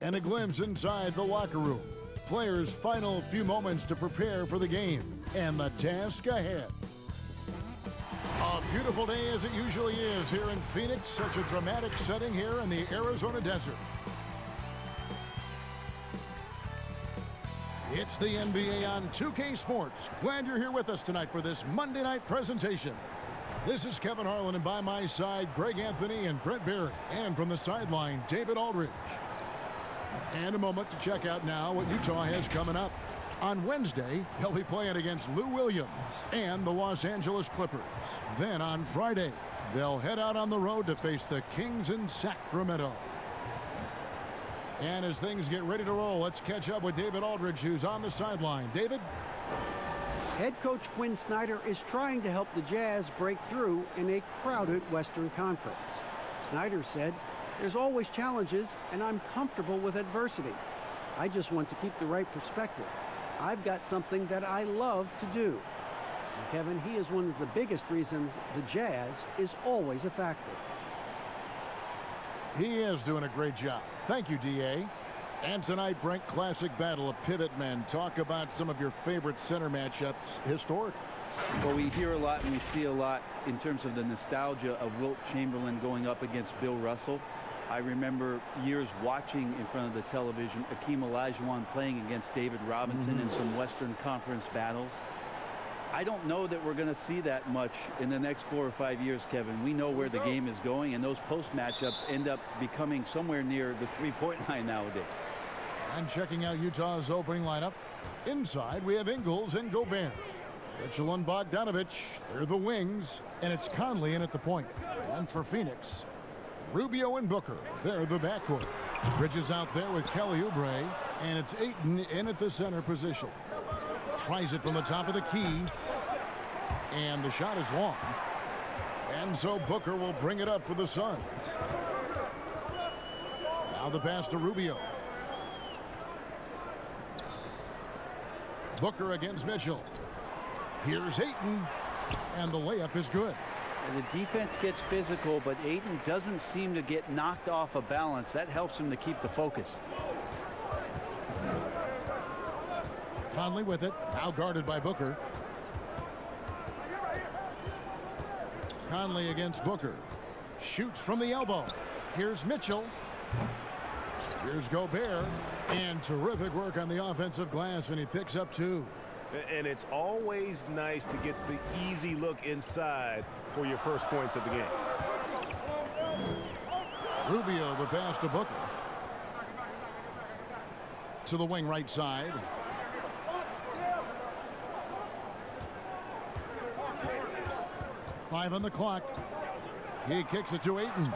and a glimpse inside the locker room. Players' final few moments to prepare for the game and the task ahead. A beautiful day as it usually is here in Phoenix. Such a dramatic setting here in the Arizona desert. It's the NBA on 2K Sports. Glad you're here with us tonight for this Monday night presentation. This is Kevin Harlan, and by my side, Greg Anthony and Brent Barry. And from the sideline, David Aldridge. And a moment to check out now what Utah has coming up. On Wednesday, he'll be playing against Lou Williams and the Los Angeles Clippers. Then on Friday, they'll head out on the road to face the Kings in Sacramento. And as things get ready to roll, let's catch up with David Aldridge, who's on the sideline. David? Head coach Quinn Snyder is trying to help the Jazz break through in a crowded Western Conference. Snyder said, "There's always challenges, and I'm comfortable with adversity. I just want to keep the right perspective. I've got something that I love to do." And Kevin, he is one of the biggest reasons the Jazz is always a factor. He is doing a great job. Thank you, D.A. And tonight, Brent, classic battle of pivot men. Talk about some of your favorite center matchups historically. Well, we hear a lot and we see a lot in terms of the nostalgia of Wilt Chamberlain going up against Bill Russell. I remember years watching in front of the television Akeem Olajuwon playing against David Robinson in some Western Conference battles. I don't know that we're going to see that much in the next 4 or 5 years, Kevin. We know where the game is going, and those post matchups end up becoming somewhere near the three-point line nowadays. And checking out Utah's opening lineup. Inside, we have Ingles and Gobert. Mitchell and Bogdanovich, they're the wings, and it's Conley in at the point. And for Phoenix, Rubio and Booker, they're the backcourt. Bridges out there with Kelly Oubre, and it's Ayton in at the center position. Tries it from the top of the key, and the shot is long. And so Booker will bring it up for the Suns. Now the pass to Rubio. Booker against Mitchell. Here's Ayton, and the layup is good. The defense gets physical, but Ayton doesn't seem to get knocked off of balance. That helps him to keep the focus. Conley with it, now guarded by Booker. Conley against Booker. Shoots from the elbow. Here's Mitchell. Here's Gobert. And terrific work on the offensive glass, and he picks up 2. And it's always nice to get the easy look inside for your first points of the game. Rubio, the pass to Booker. To the wing right side. Five on the clock. He kicks it to Ayton.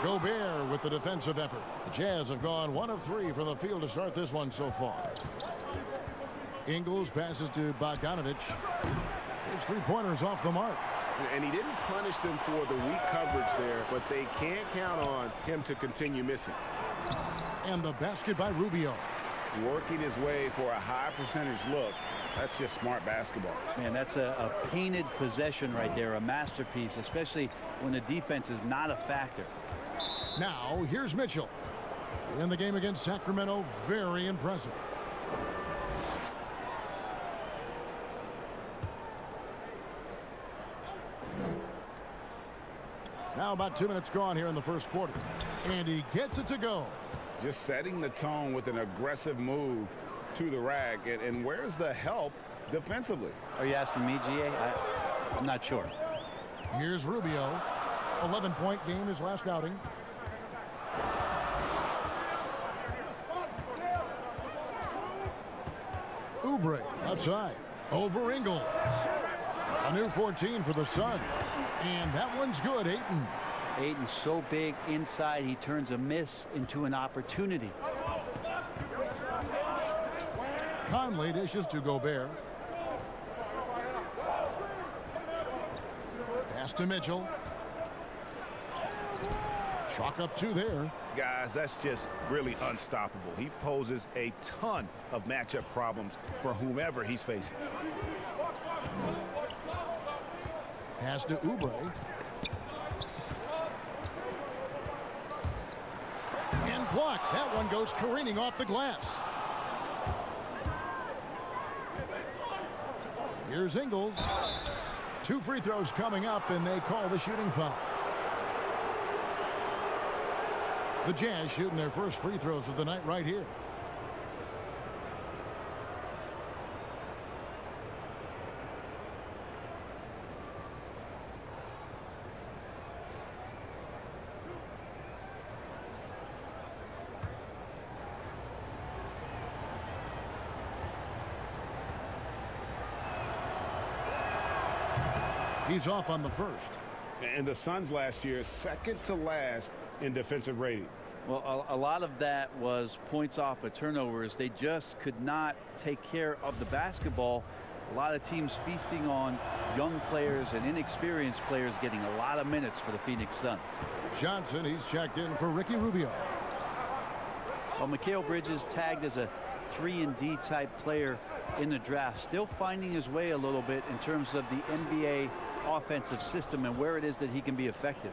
Gobert with the defensive effort. The Jazz have gone 1 of 3 from the field to start this one so far. Ingles passes to Bogdanovich. His three-pointers off the mark. And he didn't punish them for the weak coverage there, but they can't count on him to continue missing. And the basket by Rubio. Working his way for a high percentage look. That's just smart basketball. Man, that's a painted possession right there, a masterpiece, especially when the defense is not a factor. Now, here's Mitchell. In the game against Sacramento, very impressive. Now about 2 minutes gone here in the first quarter. And he gets it to go. Just setting the tone with an aggressive move to the rack. And where's the help defensively? Are you asking me, GA? I'm not sure. Here's Rubio. 11-point game his last outing. Oubre outside. Over Ingles. A new 14 for the Suns. And that one's good, Ayton. Ayton's so big inside, he turns a miss into an opportunity. Conley dishes to Gobert. Pass to Mitchell. Chalk up 2 there. Guys, that's just really unstoppable. He poses a ton of matchup problems for whomever he's facing. Pass to Oubre. And Blocked. That one goes careening off the glass. Here's Ingles. 2 free throws coming up, and they call the shooting foul. The Jazz shooting their first free throws of the night right here. He's off on the first. And the Suns last year, second to last in defensive rating. Well, a lot of that was points off of turnovers. They just could not take care of the basketball. A lot of teams feasting on young players and inexperienced players getting a lot of minutes for the Phoenix Suns. Johnson, he's checked in for Ricky Rubio. Well, Mikal Bridges tagged as a 3-and-D type player in the draft, still finding his way a little bit in terms of the NBA offensive system and where it is that he can be effective.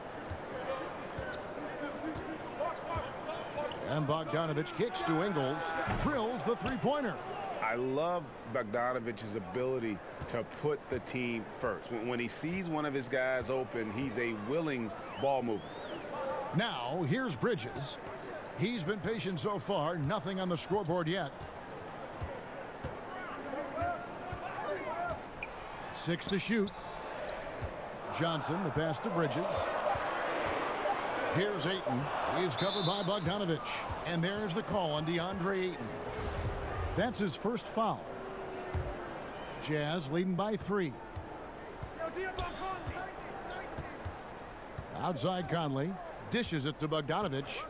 And Bogdanovich kicks to Ingles, drills the three-pointer. I love Bogdanovich's ability to put the team first. When he sees one of his guys open, he's a willing ball mover. Now, here's Bridges. He's been patient so far, nothing on the scoreboard yet. 6 to shoot. Johnson, the pass to Bridges. Here's Ayton. He's covered by Bogdanovich. And there's the call on DeAndre Ayton. That's his first foul. Jazz leading by 3. Outside Conley. Dishes it to Bogdanovich.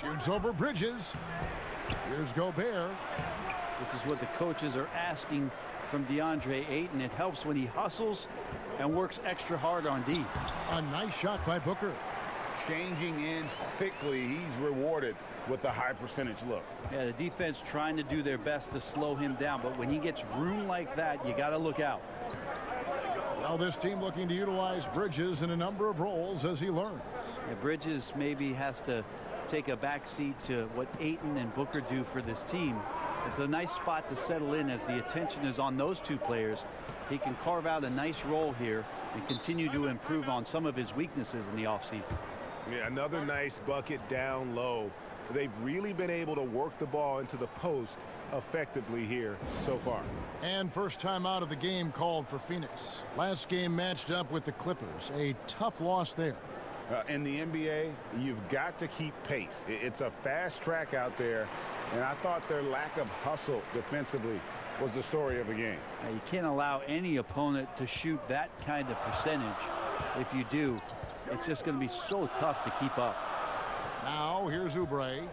Shoots over Bridges. Here's Gobert. This is what the coaches are asking from DeAndre Ayton. It helps when he hustles and works extra hard on D. A nice shot by Booker. Changing ends quickly. He's rewarded with a high percentage look. Yeah, the defense trying to do their best to slow him down, but when he gets room like that, you got to look out. Well, this team looking to utilize Bridges in a number of roles as he learns. Yeah, Bridges maybe has to take a back seat to what Ayton and Booker do for this team. It's a nice spot to settle in as the attention is on those two players. He can carve out a nice role here and continue to improve on some of his weaknesses in the offseason. Yeah, another nice bucket down low. They've really been able to work the ball into the post effectively here so far. And first time out of the game called for Phoenix. Last game matched up with the Clippers. A tough loss there. In the NBA, you've got to keep pace. It's a fast track out there, and I thought their lack of hustle defensively was the story of the game. Now, you can't allow any opponent to shoot that kind of percentage. If you do, it's just going to be so tough to keep up. Now here's Oubre.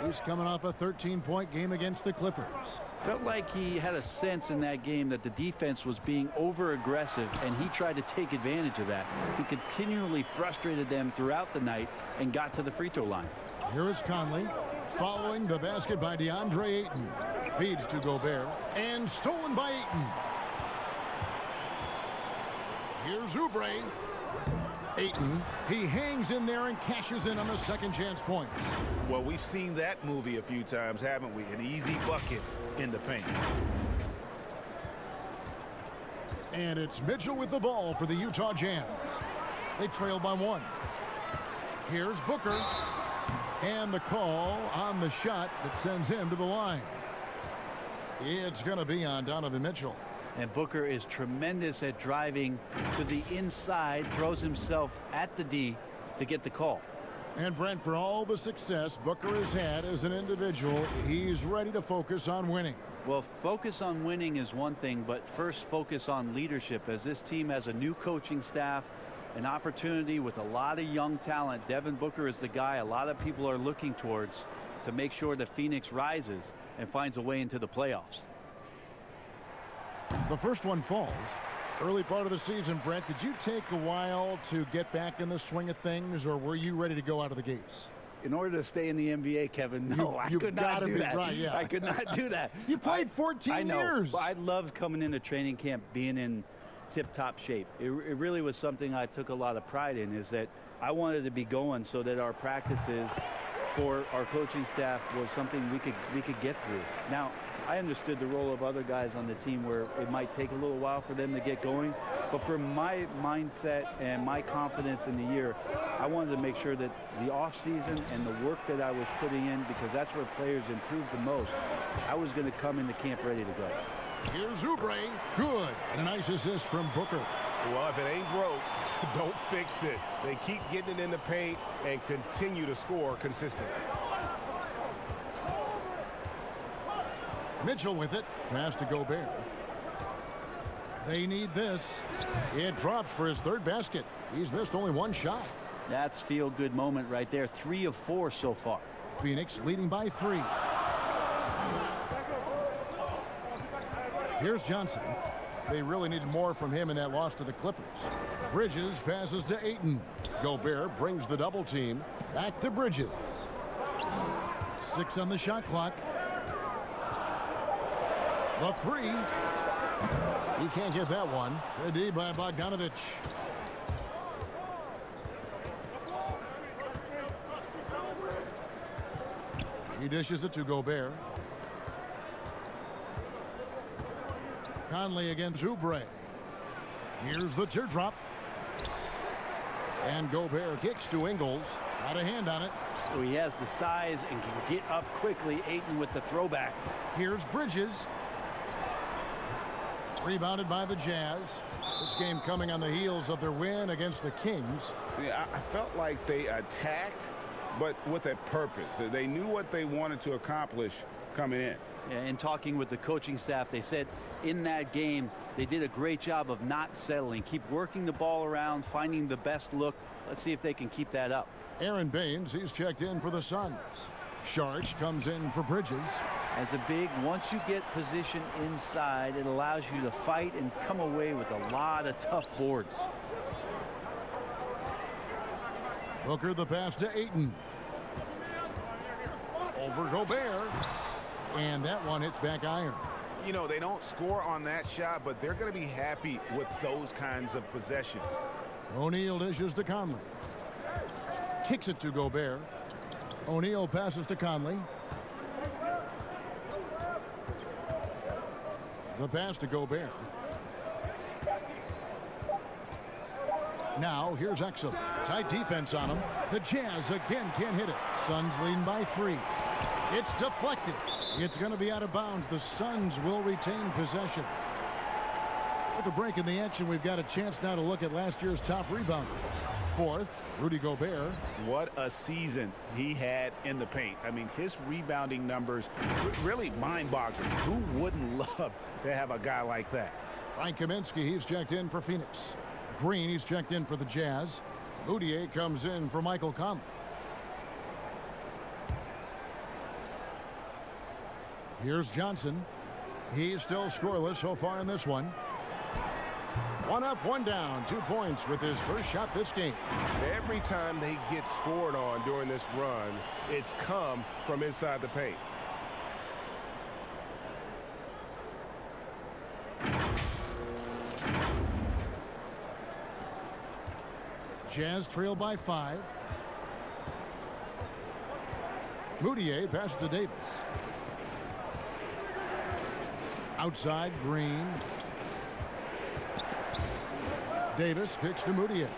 He's coming off a 13-point game against the Clippers. Felt like he had a sense in that game that the defense was being over-aggressive, and he tried to take advantage of that. He continually frustrated them throughout the night and got to the free throw line. Here is Conley following the basket by DeAndre Ayton. Feeds to Gobert and stolen by Ayton. Here's Oubre. Ayton, he hangs in there and cashes in on the second chance points. Well, we've seen that movie a few times, haven't we? An easy bucket in the paint. And it's Mitchell with the ball for the Utah Jazz. They trail by 1. Here's Booker. And the call on the shot that sends him to the line. It's going to be on Donovan Mitchell. And Booker is tremendous at driving to the inside, throws himself at the D to get the call. And Brent, for all the success Booker has had as an individual, he's ready to focus on winning. Well, focus on winning is one thing, but first focus on leadership, as this team has a new coaching staff, an opportunity with a lot of young talent. Devin Booker is the guy a lot of people are looking towards to make sure that Phoenix rises and finds a way into the playoffs. The first one falls. Early part of the season, Brent, did you take a while to get back in the swing of things, or were you ready to go out of the gates? In order to stay in the NBA, Kevin, no, I could not do that. Right, yeah. I could not do that. You played 14 years. I loved coming into training camp, being in tip-top shape. It really was something I took a lot of pride in, is that I wanted to be going so that our practices for our coaching staff was something we could get through. Now, I understood the role of other guys on the team where it might take a little while for them to get going, but for my mindset and my confidence in the year, I wanted to make sure that the off-season and the work that I was putting in, because that's where players improved the most, I was going to come into camp ready to go. Here's Oubre. Good. And a nice assist from Booker. Well, if it ain't broke, don't fix it. They keep getting it in the paint and continue to score consistently. Mitchell with it. Pass to Gobert. They need this. It drops for his third basket. He's missed only one shot. That's feel-good moment right there. 3 of 4 so far. Phoenix leading by 3. Here's Johnson. They really needed more from him in that loss to the Clippers. Bridges passes to Ayton. Gobert brings the double team. Back to Bridges. 6 on the shot clock. The 3. He can't get that one. Good D by Bogdanovich. He dishes it to Gobert. Conley against Oubre. Here's the teardrop. And Gobert kicks to Ingles. Got a hand on it. Oh, he has the size and can get up quickly. Ayton with the throwback. Here's Bridges. Rebounded by the Jazz. This game coming on the heels of their win against the Kings. Yeah, I felt like they attacked, but with a purpose. They knew what they wanted to accomplish coming in. And talking with the coaching staff, they said in that game they did a great job of not settling. Keep working the ball around, finding the best look. Let's see if they can keep that up. Aaron Baines, he's checked in for the Suns. Sharch comes in for Bridges. As a big, once you get position inside, it allows you to fight and come away with a lot of tough boards. Booker the pass to Ayton. Over Gobert. And that one hits back iron. You know, they don't score on that shot, but they're going to be happy with those kinds of possessions. O'Neal dishes to Conley. Kicks it to Gobert. O'Neal passes to Conley. The pass to Gobert. Now here's Exum. Tight defense on him. The Jazz again can't hit it. Suns leading by 3. It's deflected. It's going to be out of bounds. The Suns will retain possession. With the break in the action, we've got a chance now to look at last year's top rebounders. 4th, Rudy Gobert. What a season he had in the paint. I mean, his rebounding numbers really mind-boggling. Who wouldn't love to have a guy like that? Frank Kaminsky, he's checked in for Phoenix. Green, he's checked in for the Jazz. Moutier comes in for Michael Conley. Here's Johnson. He's still scoreless so far in this one. 1 up, 1 down. 2 points with his first shot this game. Every time they get scored on during this run, it's come from inside the paint. Jazz trail by 5. Moutier passes to Davis. Outside, Green. Davis kicks to Moutier.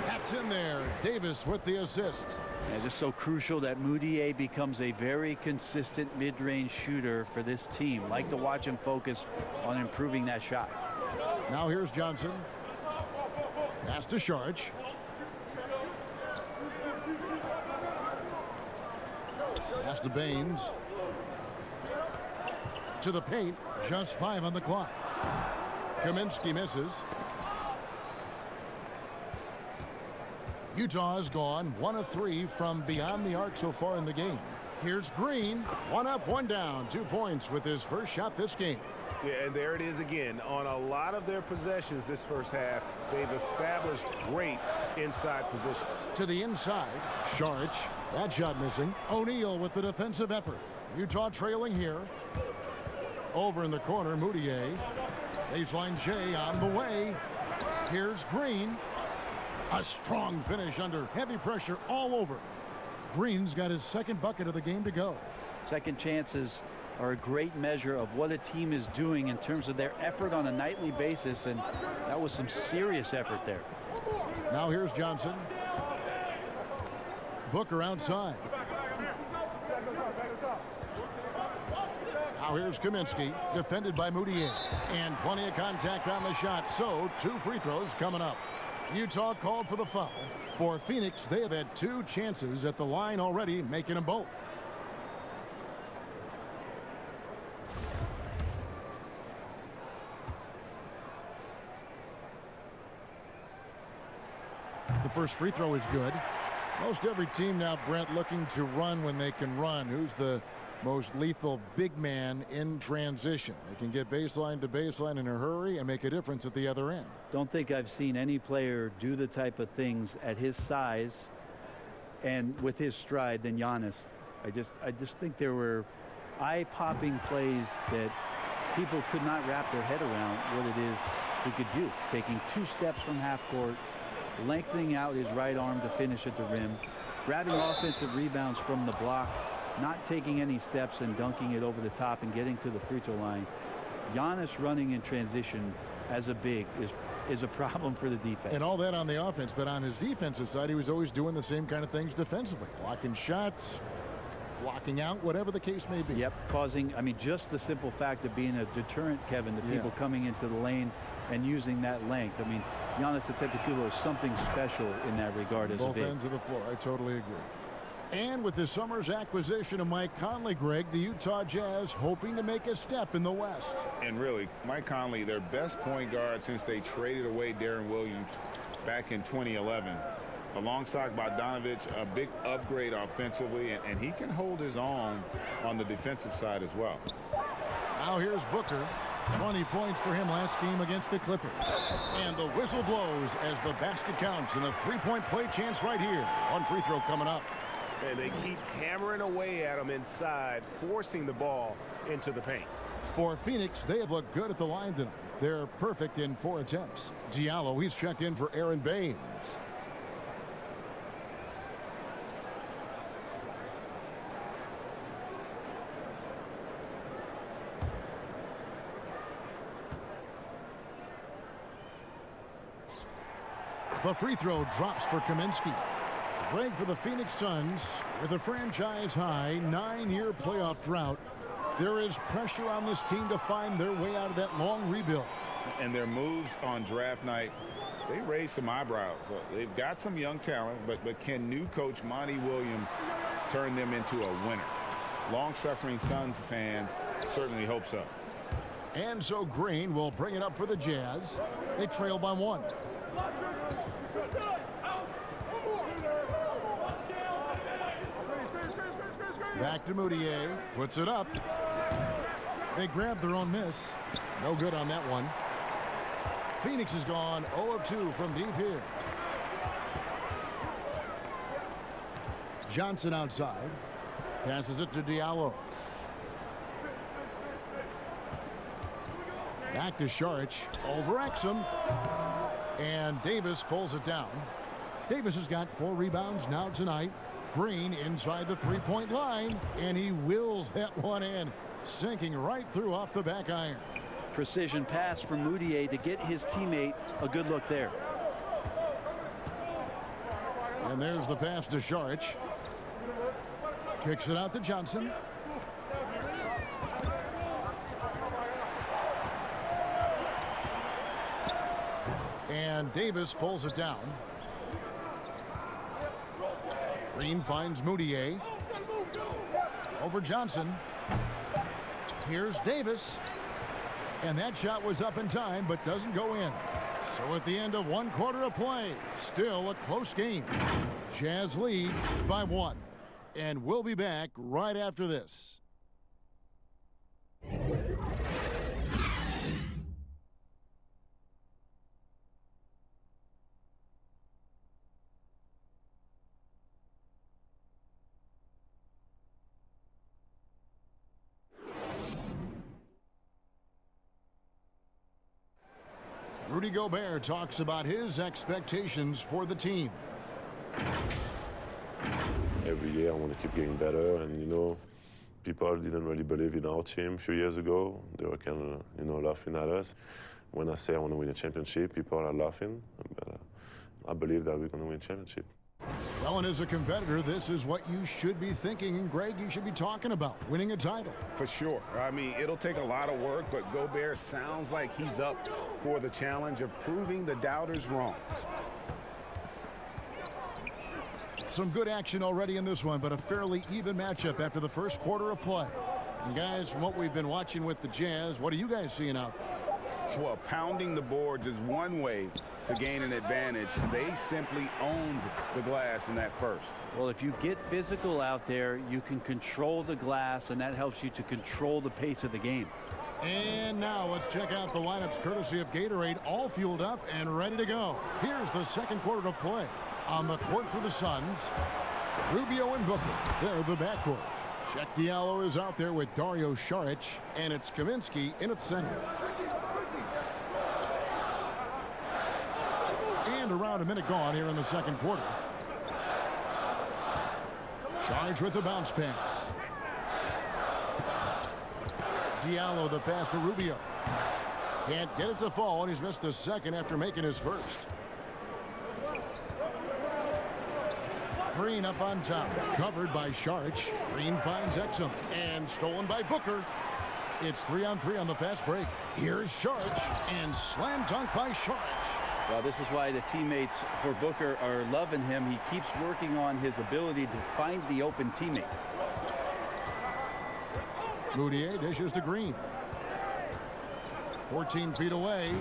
That's in there. Davis with the assist. Yeah, just so crucial that Moutier becomes a very consistent mid-range shooter for this team. Like to watch him focus on improving that shot. Now here's Johnson. Pass to Sharch. Pass to Baines. To the paint. Just 5 on the clock. Kaminsky misses. Utah is gone 1 of 3 from beyond the arc so far in the game. Here's Green. 1 up, 1 down. 2 points with his first shot this game. Yeah, and there it is again. On a lot of their possessions this first half, they've established great inside position. To the inside, Sharch. That shot missing. O'Neal with the defensive effort. Utah trailing here. Over in the corner, Moutier. Baseline J on the way. Here's Green. A strong finish under heavy pressure all over. Green's got his second bucket of the game to go. Second chances are a great measure of what a team is doing in terms of their effort on a nightly basis, and that was some serious effort there. Now here's Johnson. Booker outside. Now here's Kaminsky, defended by Moutier, and plenty of contact on the shot, so 2 free throws coming up. Utah called for the foul. For Phoenix, they have had 2 chances at the line already, making them both. The first free throw is good. Most every team now, Brent, looking to run when they can run. Who's the most lethal big man in transition? They can get baseline to baseline in a hurry and make a difference at the other end. Don't think I've seen any player do the type of things at his size and with his stride than Giannis. I just think there were eye-popping plays that people could not wrap their head around what it is he could do. Taking 2 steps from half court, lengthening out his right arm to finish at the rim, grabbing offensive rebounds from the block, not taking any steps and dunking it over the top and getting to the free throw line. Giannis running in transition as a big is a problem for the defense. And all that on the offense, but on his defensive side, he was always doing the same kind of things defensively. Blocking shots, blocking out, whatever the case may be. Yep, causing, I mean, just the simple fact of being a deterrent, Kevin, to people coming into the lane and using that length. I mean, Giannis Antetokounmpo is something special in that regard as a big. Both ends of the floor. I totally agree. And with this summer's acquisition of Mike Conley, Greg, the Utah Jazz hoping to make a step in the West. And really, Mike Conley, their best point guard since they traded away Darren Williams back in 2011. Alongside Bogdanovich, a big upgrade offensively, and he can hold his own on the defensive side as well. Now here's Booker. 20 points for him last game against the Clippers. And the whistle blows as the basket counts, and a 3-point play chance right here. 1 free throw coming up. And they keep hammering away at him inside, forcing the ball into the paint. For Phoenix, they have looked good at the line tonight. They're perfect in 4 attempts. Diallo, he's checked in for Aaron Baines. The free throw drops for Kaminsky. Break for the Phoenix Suns with a franchise-high 9-year playoff drought. There is pressure on this team to find their way out of that long rebuild. And their moves on draft night, they raised some eyebrows. They've got some young talent, but can new coach Monty Williams turn them into a winner? Long-suffering Suns fans certainly hope so. And so Green will bring it up for the Jazz. They trail by 1. Back to Moutier. Puts it up. They grab their own miss. No good on that one. Phoenix has gone 0 of 2 from deep here. Johnson outside. Passes it to Diallo. Back to Šarić. Over Exum. And Davis pulls it down. Davis has got 4 rebounds now tonight. Green inside the 3-point line, and he wills that one in, sinking right through off the back iron. Precision pass from Moutier to get his teammate a good look there. And there's the pass to Šarić. Kicks it out to Johnson. And Davis pulls it down. Green finds Moutier. Over Johnson. Here's Davis. And that shot was up in time, but doesn't go in. So at the end of 1 quarter of play, still a close game. Jazz lead by 1. And we'll be back right after this. Rudy Gobert talks about his expectations for the team. Every year I want to keep getting better, and you know, people didn't really believe in our team a few years ago. They were kind of, you know, laughing at us. When I say I want to win a championship, people are laughing, but I believe that we're going to win a championship. Well, and as a competitor, this is what you should be thinking, and Greg, you should be talking about winning a title. For sure. I mean, it'll take a lot of work, but Gobert sounds like he's up for the challenge of proving the doubters wrong. Some good action already in this one, but a fairly even matchup after the first quarter of play. And guys, from what we've been watching with the Jazz, what are you guys seeing out there? Well, pounding the boards is one way to gain an advantage. They simply owned the glass in that first. Well, if you get physical out there, you can control the glass, and that helps you to control the pace of the game. And now let's check out the lineups courtesy of Gatorade, all fueled up and ready to go. Here's the second quarter of play. On the court for the Suns, Rubio and Booker. They're the backcourt. Shaq Diallo is out there with Dario Saric, and it's Kaminsky in at center. And around a minute gone here in the second quarter. Saric with the bounce pass. Diallo the pass to Rubio. Can't get it to fall, and he's missed the second after making his first. Green up on top, covered by Saric. Green finds Exum, and stolen by Booker. It's 3-on-3 on the fast break. Here's Saric, and slam dunk by Saric. Well, this is why the teammates for Booker are loving him. He keeps working on his ability to find the open teammate. Moutier dishes to Green. 14 feet away.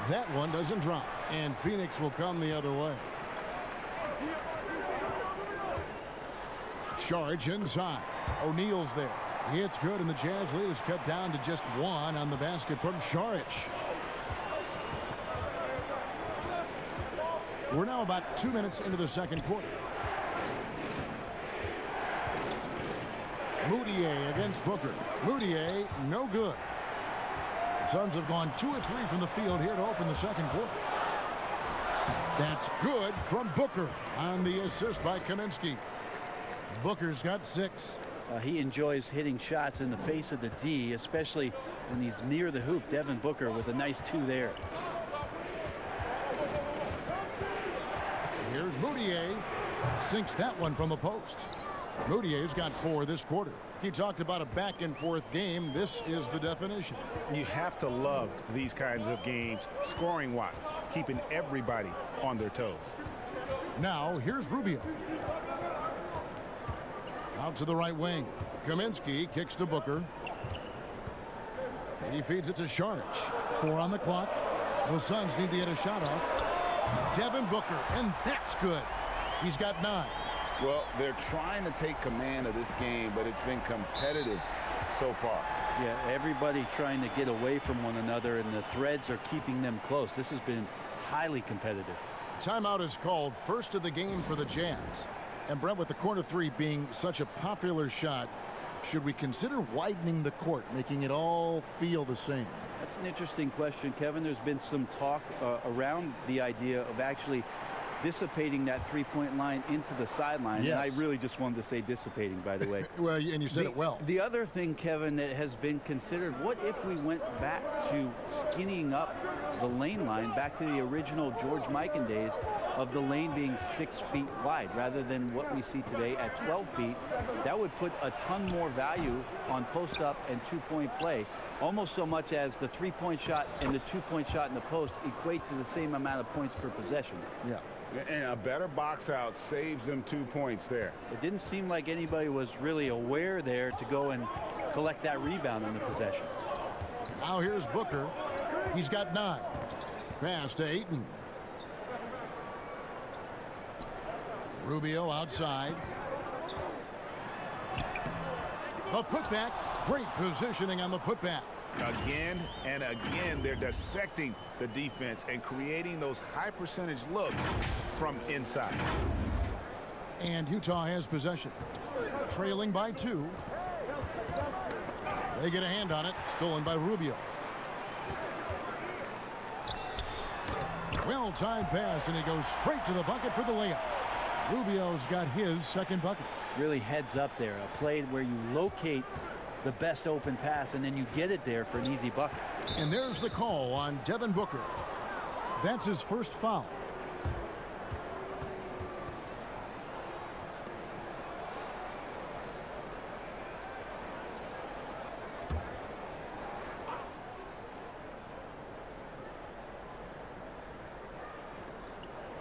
That one doesn't drop, and Phoenix will come the other way. Saric inside. O'Neal's there. It's good, and the Jazz lead is cut down to just one on the basket from Saric. We're now about 2 minutes into the second quarter. Moutier against Booker. Moutier, no good. The Suns have gone 2 of 3 from the field here to open the second quarter. That's good from Booker on the assist by Kaminsky. Booker's got 6. He enjoys hitting shots in the face of the D, especially when he's near the hoop. Devin Booker with a nice 2 there. Here's Moutier. Sinks that one from the post. Moutier's got 4 this quarter. He talked about a back-and-forth game. This is the definition. You have to love these kinds of games, scoring-wise, keeping everybody on their toes. Now, here's Rubio. Out to the right wing. Kaminsky kicks to Booker. He feeds it to Saric. 4 on the clock. The Suns need to get a shot off. Devin Booker, and that's good. He's got 9. Well, they're trying to take command of this game, but it's been competitive so far. Yeah, everybody trying to get away from one another, and the threads are keeping them close. This has been highly competitive. Timeout is called, first of the game for the Jazz. And Brent, with the corner 3 being such a popular shot, should we consider widening the court, making it all feel the same? That's an interesting question, Kevin. There's been some talk around the idea of actually dissipating that three-point line into the sideline. Yes. And I really just wanted to say dissipating, by the way. Well, and you said it well. The other thing, Kevin, that has been considered, what if we went back to skinnying up the lane line, back to the original George Mikan days of the lane being 6 feet wide rather than what we see today at 12 feet. That would put a ton more value on post-up and two-point play, almost so much as the three-point shot and the two-point shot in the post equate to the same amount of points per possession. Yeah. And a better box out saves them 2 points there. It didn't seem like anybody was really aware there to go and collect that rebound in the possession. Now here's Booker. He's got 9. Pass to Ayton. Rubio outside. A putback. Great positioning on the putback. Again and again, they're dissecting the defense and creating those high percentage looks from inside. And Utah has possession. Trailing by 2. They get a hand on it. Stolen by Rubio. Well-timed pass, and he goes straight to the bucket for the layup. Rubio's got his second bucket. Really heads up there. A play where you locate the best open pass, and then you get it there for an easy bucket. And there's the call on Devin Booker. That's his first foul.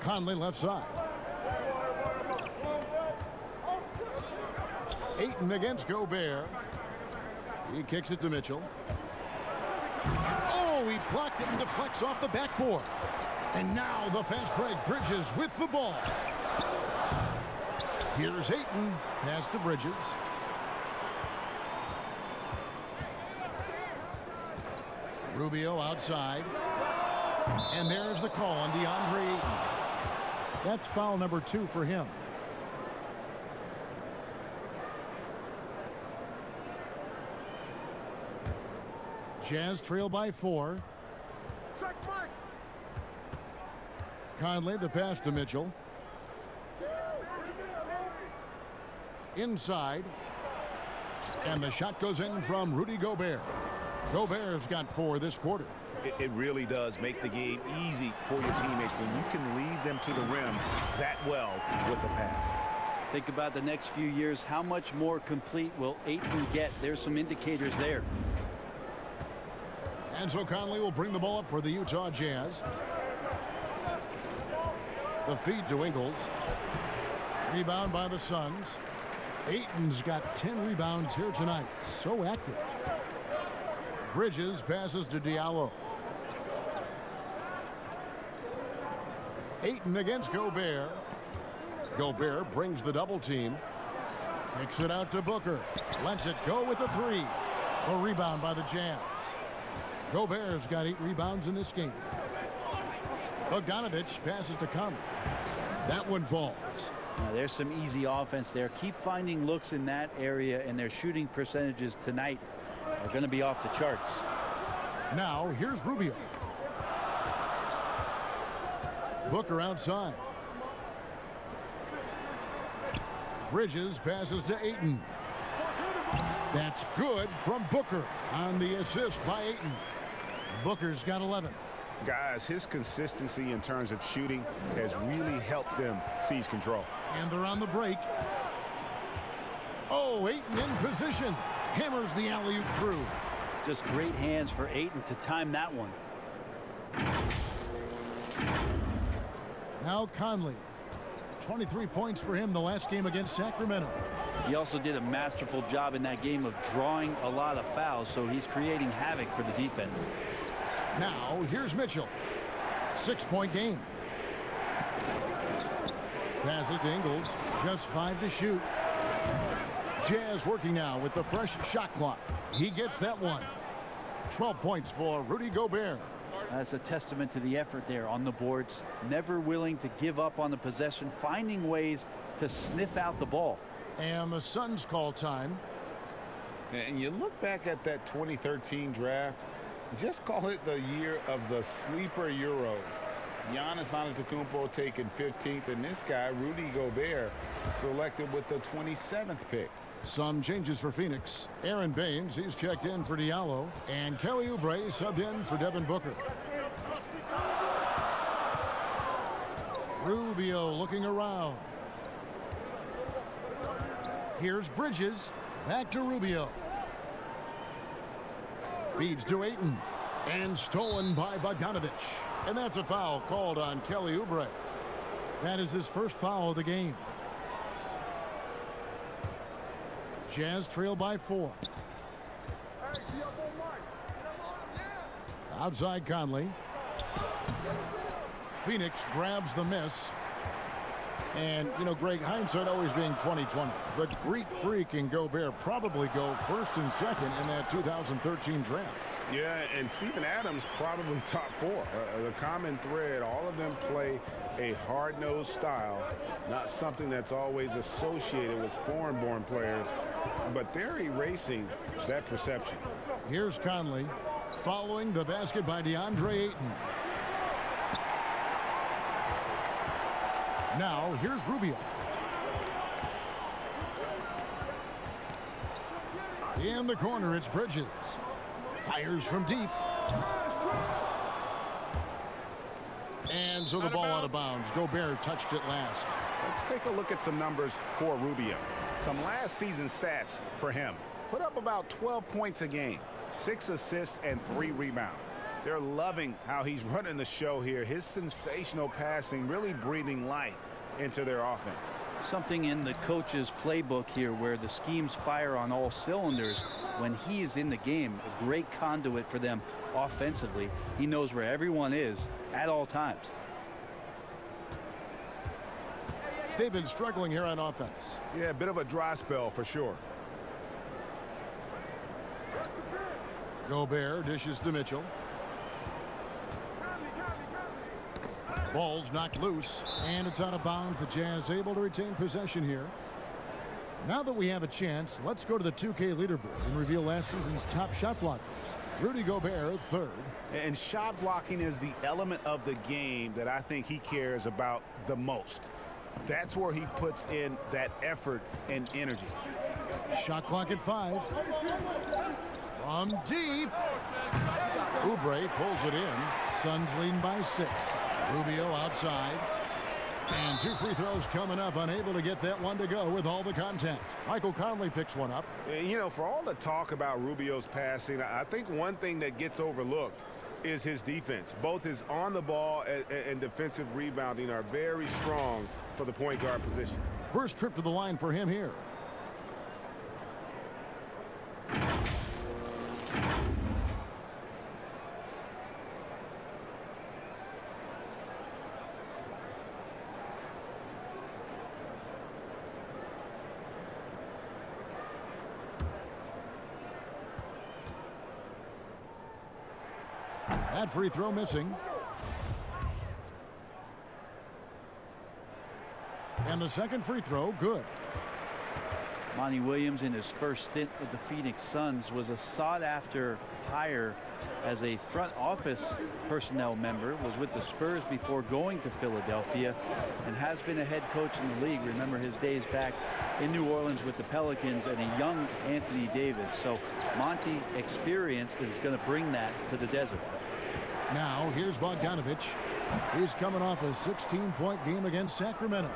Conley left side. Ayton against Gobert. He kicks it to Mitchell. Oh, he blocked it and deflects off the backboard. And now the fast break. Bridges with the ball. Here's Ayton. Pass to Bridges. Rubio outside. And there's the call on DeAndre Ayton. That's foul number 2 for him. Jazz trail by 4. Conley, the pass to Mitchell. Inside. And the shot goes in from Rudy Gobert. Gobert's got 4 this quarter. It really does make the game easy for your teammates when you can lead them to the rim that well with a pass. Think about the next few years. How much more complete will Ayton get? There's some indicators there. And so Conley will bring the ball up for the Utah Jazz. The feed to Ingles. Rebound by the Suns. Ayton's got 10 rebounds here tonight. So active. Bridges passes to Diallo. Ayton against Gobert. Gobert brings the double team. Kicks it out to Booker. Lets it go with a 3. A rebound by the Jazz. Gobert's got 8 rebounds in this game. Bogdanovich passes to Conley. That one falls. Now, there's some easy offense there. Keep finding looks in that area, and their shooting percentages tonight are going to be off the charts. Now here's Rubio. Booker outside. Bridges passes to Ayton. That's good from Booker on the assist by Ayton. Booker's got 11. Guys, his consistency in terms of shooting has really helped them seize control. And they're on the break. Oh, Ayton in position. Hammers the alley-oop through. Just great hands for Ayton to time that one. Now Conley. 23 points for him the last game against Sacramento. He also did a masterful job in that game of drawing a lot of fouls, so he's creating havoc for the defense. Now here's Mitchell. 6-point game. Passes to Ingles. Just 5 to shoot. Jazz working now with the fresh shot clock. He gets that one. 12 points for Rudy Gobert. That's a testament to the effort there on the boards. Never willing to give up on the possession, finding ways to sniff out the ball. And the Suns call time. And you look back at that 2013 draft, just call it the year of the sleeper Euros. Giannis Antetokounmpo taken 15th, and this guy, Rudy Gobert, selected with the 27th pick. Some changes for Phoenix. Aaron Baines, he's checked in for Diallo. And Kelly Oubre subbed in for Devin Booker. Rubio looking around. Here's Bridges. Back to Rubio. Feeds to Ayton. And stolen by Bogdanovich. And that's a foul called on Kelly Oubre. That is his first foul of the game. Jazz trail by 4. Outside Conley. Phoenix grabs the miss. And, you know, Greg, hindsight always being 20/20. The Greek Freak and Gobert probably go first and second in that 2013 draft. Yeah, and Steven Adams probably top 4. The common thread, all of them play a hard-nosed style, not something that's always associated with foreign-born players, but they're erasing that perception. Here's Conley following the basket by DeAndre Ayton. Now here's Rubio. In the corner, it's Bridges. Fires from deep. And so the ball out of bounds. Gobert touched it last. Let's take a look at some numbers for Rubio. Some last season stats for him. Put up about 12 points a game, 6 assists, and 3 rebounds. They're loving how he's running the show here. His sensational passing really breathing life into their offense. Something in the coach's playbook here where the schemes fire on all cylinders. When he is in the game, a great conduit for them offensively. He knows where everyone is at all times. They've been struggling here on offense. Yeah, a bit of a dry spell for sure. Gobert dishes to Mitchell. Ball's knocked loose, and it's out of bounds. The Jazz able to retain possession here. Now that we have a chance, let's go to the 2K leaderboard and reveal last season's top shot blockers. Rudy Gobert, third. And shot blocking is the element of the game that I think he cares about the most. That's where he puts in that effort and energy. Shot clock at 5. From deep. Oubre pulls it in. Suns leading by 6. Rubio outside. And 2 free throws coming up. Unable to get that one to go with all the contact. Michael Conley picks one up. You know, for all the talk about Rubio's passing, I think one thing that gets overlooked is his defense. Both his on the ball and defensive rebounding are very strong for the point guard position. First trip to the line for him here. That free throw missing. And the second free throw, good. Monty Williams, in his first stint with the Phoenix Suns, was a sought-after hire as a front office personnel member, was with the Spurs before going to Philadelphia, and has been a head coach in the league. Remember his days back in New Orleans with the Pelicans and a young Anthony Davis. So Monty experienced and is going to bring that to the desert. Now here's Bogdanovich. He's coming off a 16-point game against Sacramento.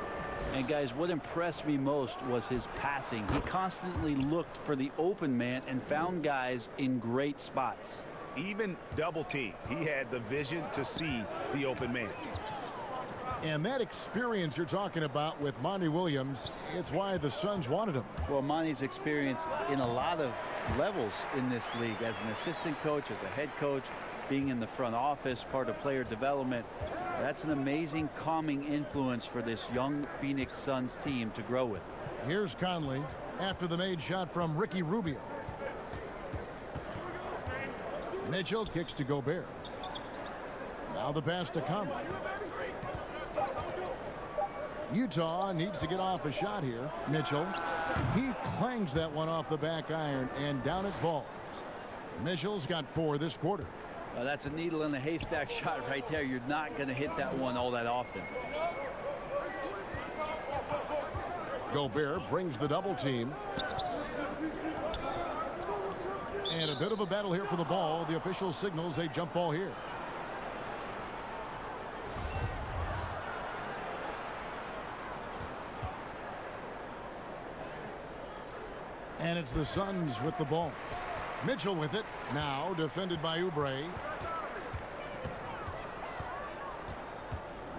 And guys, what impressed me most was his passing. He constantly looked for the open man and found guys in great spots. Even double team, he had the vision to see the open man. And that experience you're talking about with Monty Williams, it's why the Suns wanted him. Well, Monty's experienced in a lot of levels in this league as an assistant coach, as a head coach, being in the front office, part of player development. That's an amazing calming influence for this young Phoenix Suns team to grow with. Here's Conley after the made shot from Ricky Rubio. Mitchell kicks to Gobert. Now the pass to Conley. Utah needs to get off a shot here. Mitchell, he clangs that one off the back iron, and down it falls. Mitchell's got 4 this quarter. That's a needle in a haystack shot right there. You're not going to hit that one all that often. Gobert brings the double team. And a bit of a battle here for the ball. The official signals a jump ball here. And it's the Suns with the ball. Mitchell with it. Now defended by Oubre.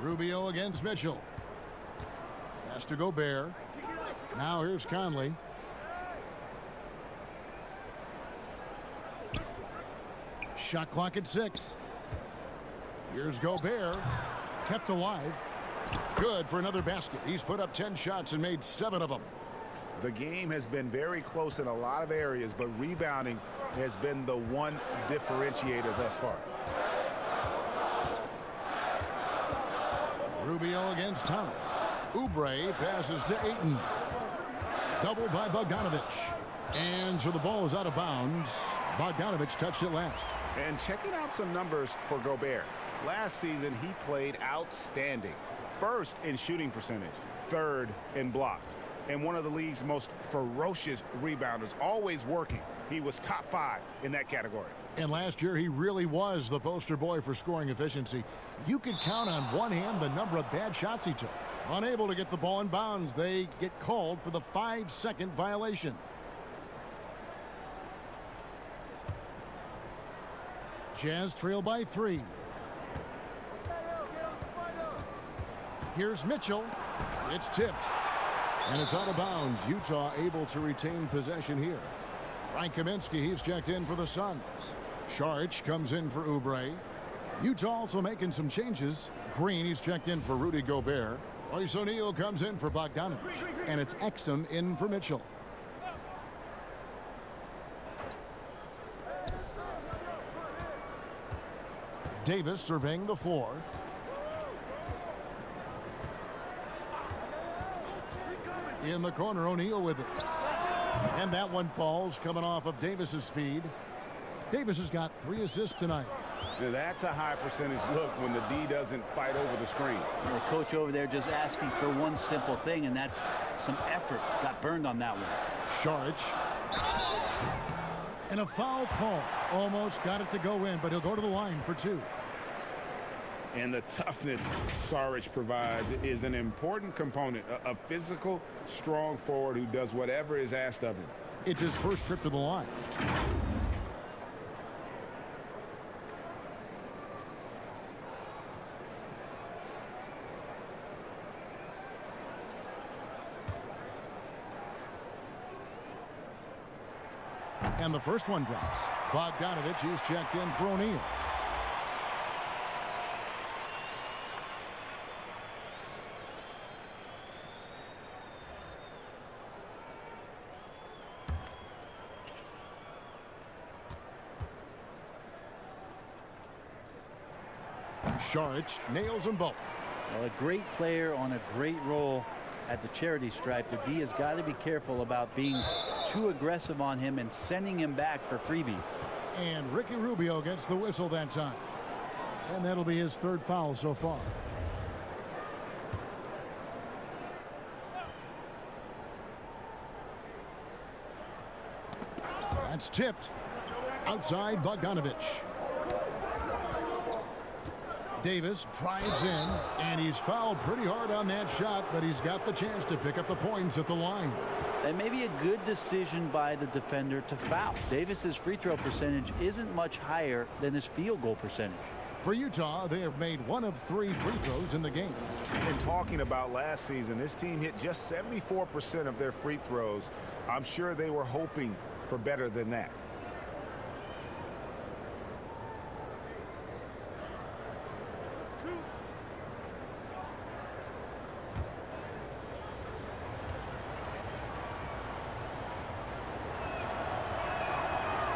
Rubio against Mitchell. Pass to Gobert. Now here's Conley. Shot clock at 6. Here's Gobert. Kept alive. Good for another basket. He's put up 10 shots and made 7 of them. The game has been very close in a lot of areas, but rebounding has been the one differentiator thus far. Rubio against Conley. Oubre passes to Ayton. Doubled by Bogdanovich. And so the ball is out of bounds. Bogdanovich touched it last. And checking out some numbers for Gobert. Last season, he played outstanding. first in shooting percentage, third in blocks, and one of the league's most ferocious rebounders, always working. He was top 5 in that category. And last year, he really was the poster boy for scoring efficiency. You could count on one hand the number of bad shots he took. Unable to get the ball in bounds, they get called for the 5-second violation. Jazz trail by 3. Here's Mitchell. It's tipped. And it's out of bounds. Utah able to retain possession here. Frank Kaminsky, he's checked in for the Suns. Saric comes in for Oubre. Utah also making some changes. Green, he's checked in for Rudy Gobert. Royce O'Neal comes in for Bogdanovich. And it's Exum in for Mitchell. Davis surveying the floor. In the corner, O'Neal with it. And that one falls, coming off of Davis's feed. Davis has got 3 assists tonight. Now that's a high percentage look when the D doesn't fight over the screen. The coach over there just asking for one simple thing, and that's some effort. Got burned on that one. Saric. And a foul call. Almost got it to go in, but he'll go to the line for 2. And the toughness Saric provides is an important component. A physical, strong forward who does whatever is asked of him. It's his first trip to the line. And the first one drops. Bogdanovich, he's checked in for O'Neal. Saric nails them both. Well, a great player on a great role at the charity stripe. The D has got to be careful about being too aggressive on him and sending him back for freebies. And Ricky Rubio gets the whistle that time. And that'll be his 3rd foul so far. That's tipped. Outside Bogdanovich. Davis drives in, and he's fouled pretty hard on that shot, but he's got the chance to pick up the points at the line. And maybe a good decision by the defender to foul. Davis's free throw percentage isn't much higher than his field goal percentage. For Utah, they have made 1 of 3 free throws in the game. And talking about last season, this team hit just 74% of their free throws. I'm sure they were hoping for better than that.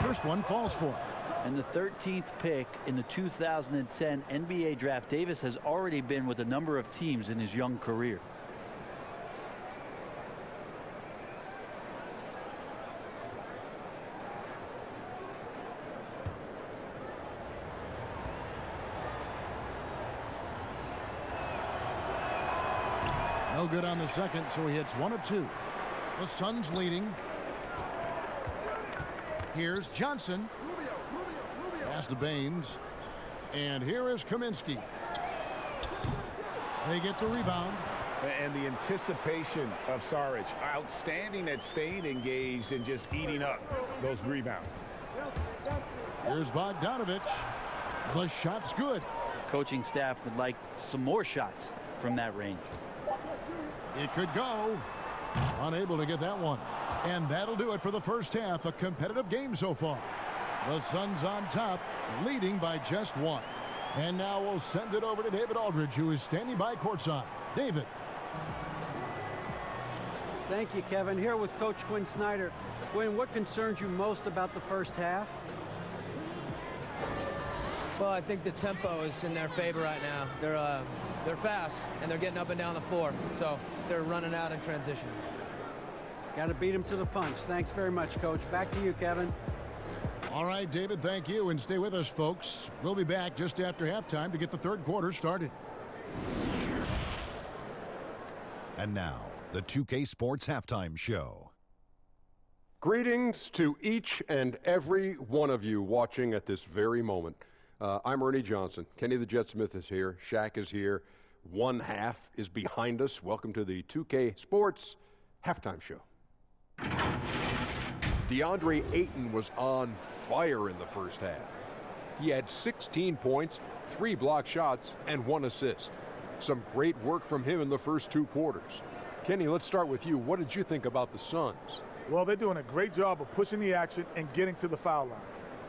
First one falls for him. And the 13th pick in the 2010 NBA draft, Davis has already been with a number of teams in his young career. No good on the second, so he hits 1 of 2. The Suns leading. Here's Johnson. Pass to Baines. And here is Kaminsky. They get the rebound. And the anticipation of Saric, outstanding at staying engaged and just eating up those rebounds. Here's Bogdanovich. The shot's good. Coaching staff would like some more shots from that range. It could go. Unable to get that one. And that'll do it for the first half. A competitive game so far. The Suns on top, leading by just 1. And now we'll send it over to David Aldridge, who is standing by courtside. David. Thank you, Kevin. Here with Coach Quinn Snyder. Quinn, what concerns you most about the first half? Well, I think the tempo is in their favor right now. They're fast, and they're getting up and down the floor. So they're running out in transition. Got to beat them to the punch. Thanks very much, Coach. Back to you, Kevin. All right, David, thank you. And stay with us, folks. We'll be back just after halftime to get the 3rd quarter started. And now, the 2K Sports Halftime Show. Greetings to each and every one of you watching at this very moment. I'm Ernie Johnson. Kenny the Jet Smith is here. Shaq is here. One half is behind us. Welcome to the 2K Sports Halftime Show. DeAndre Ayton was on fire in the first half. He had 16 points, 3 block shots, and 1 assist. Some great work from him in the first 2 quarters. Kenny, let's start with you. What did you think about the Suns? Well, they're doing a great job of pushing the action and getting to the foul line.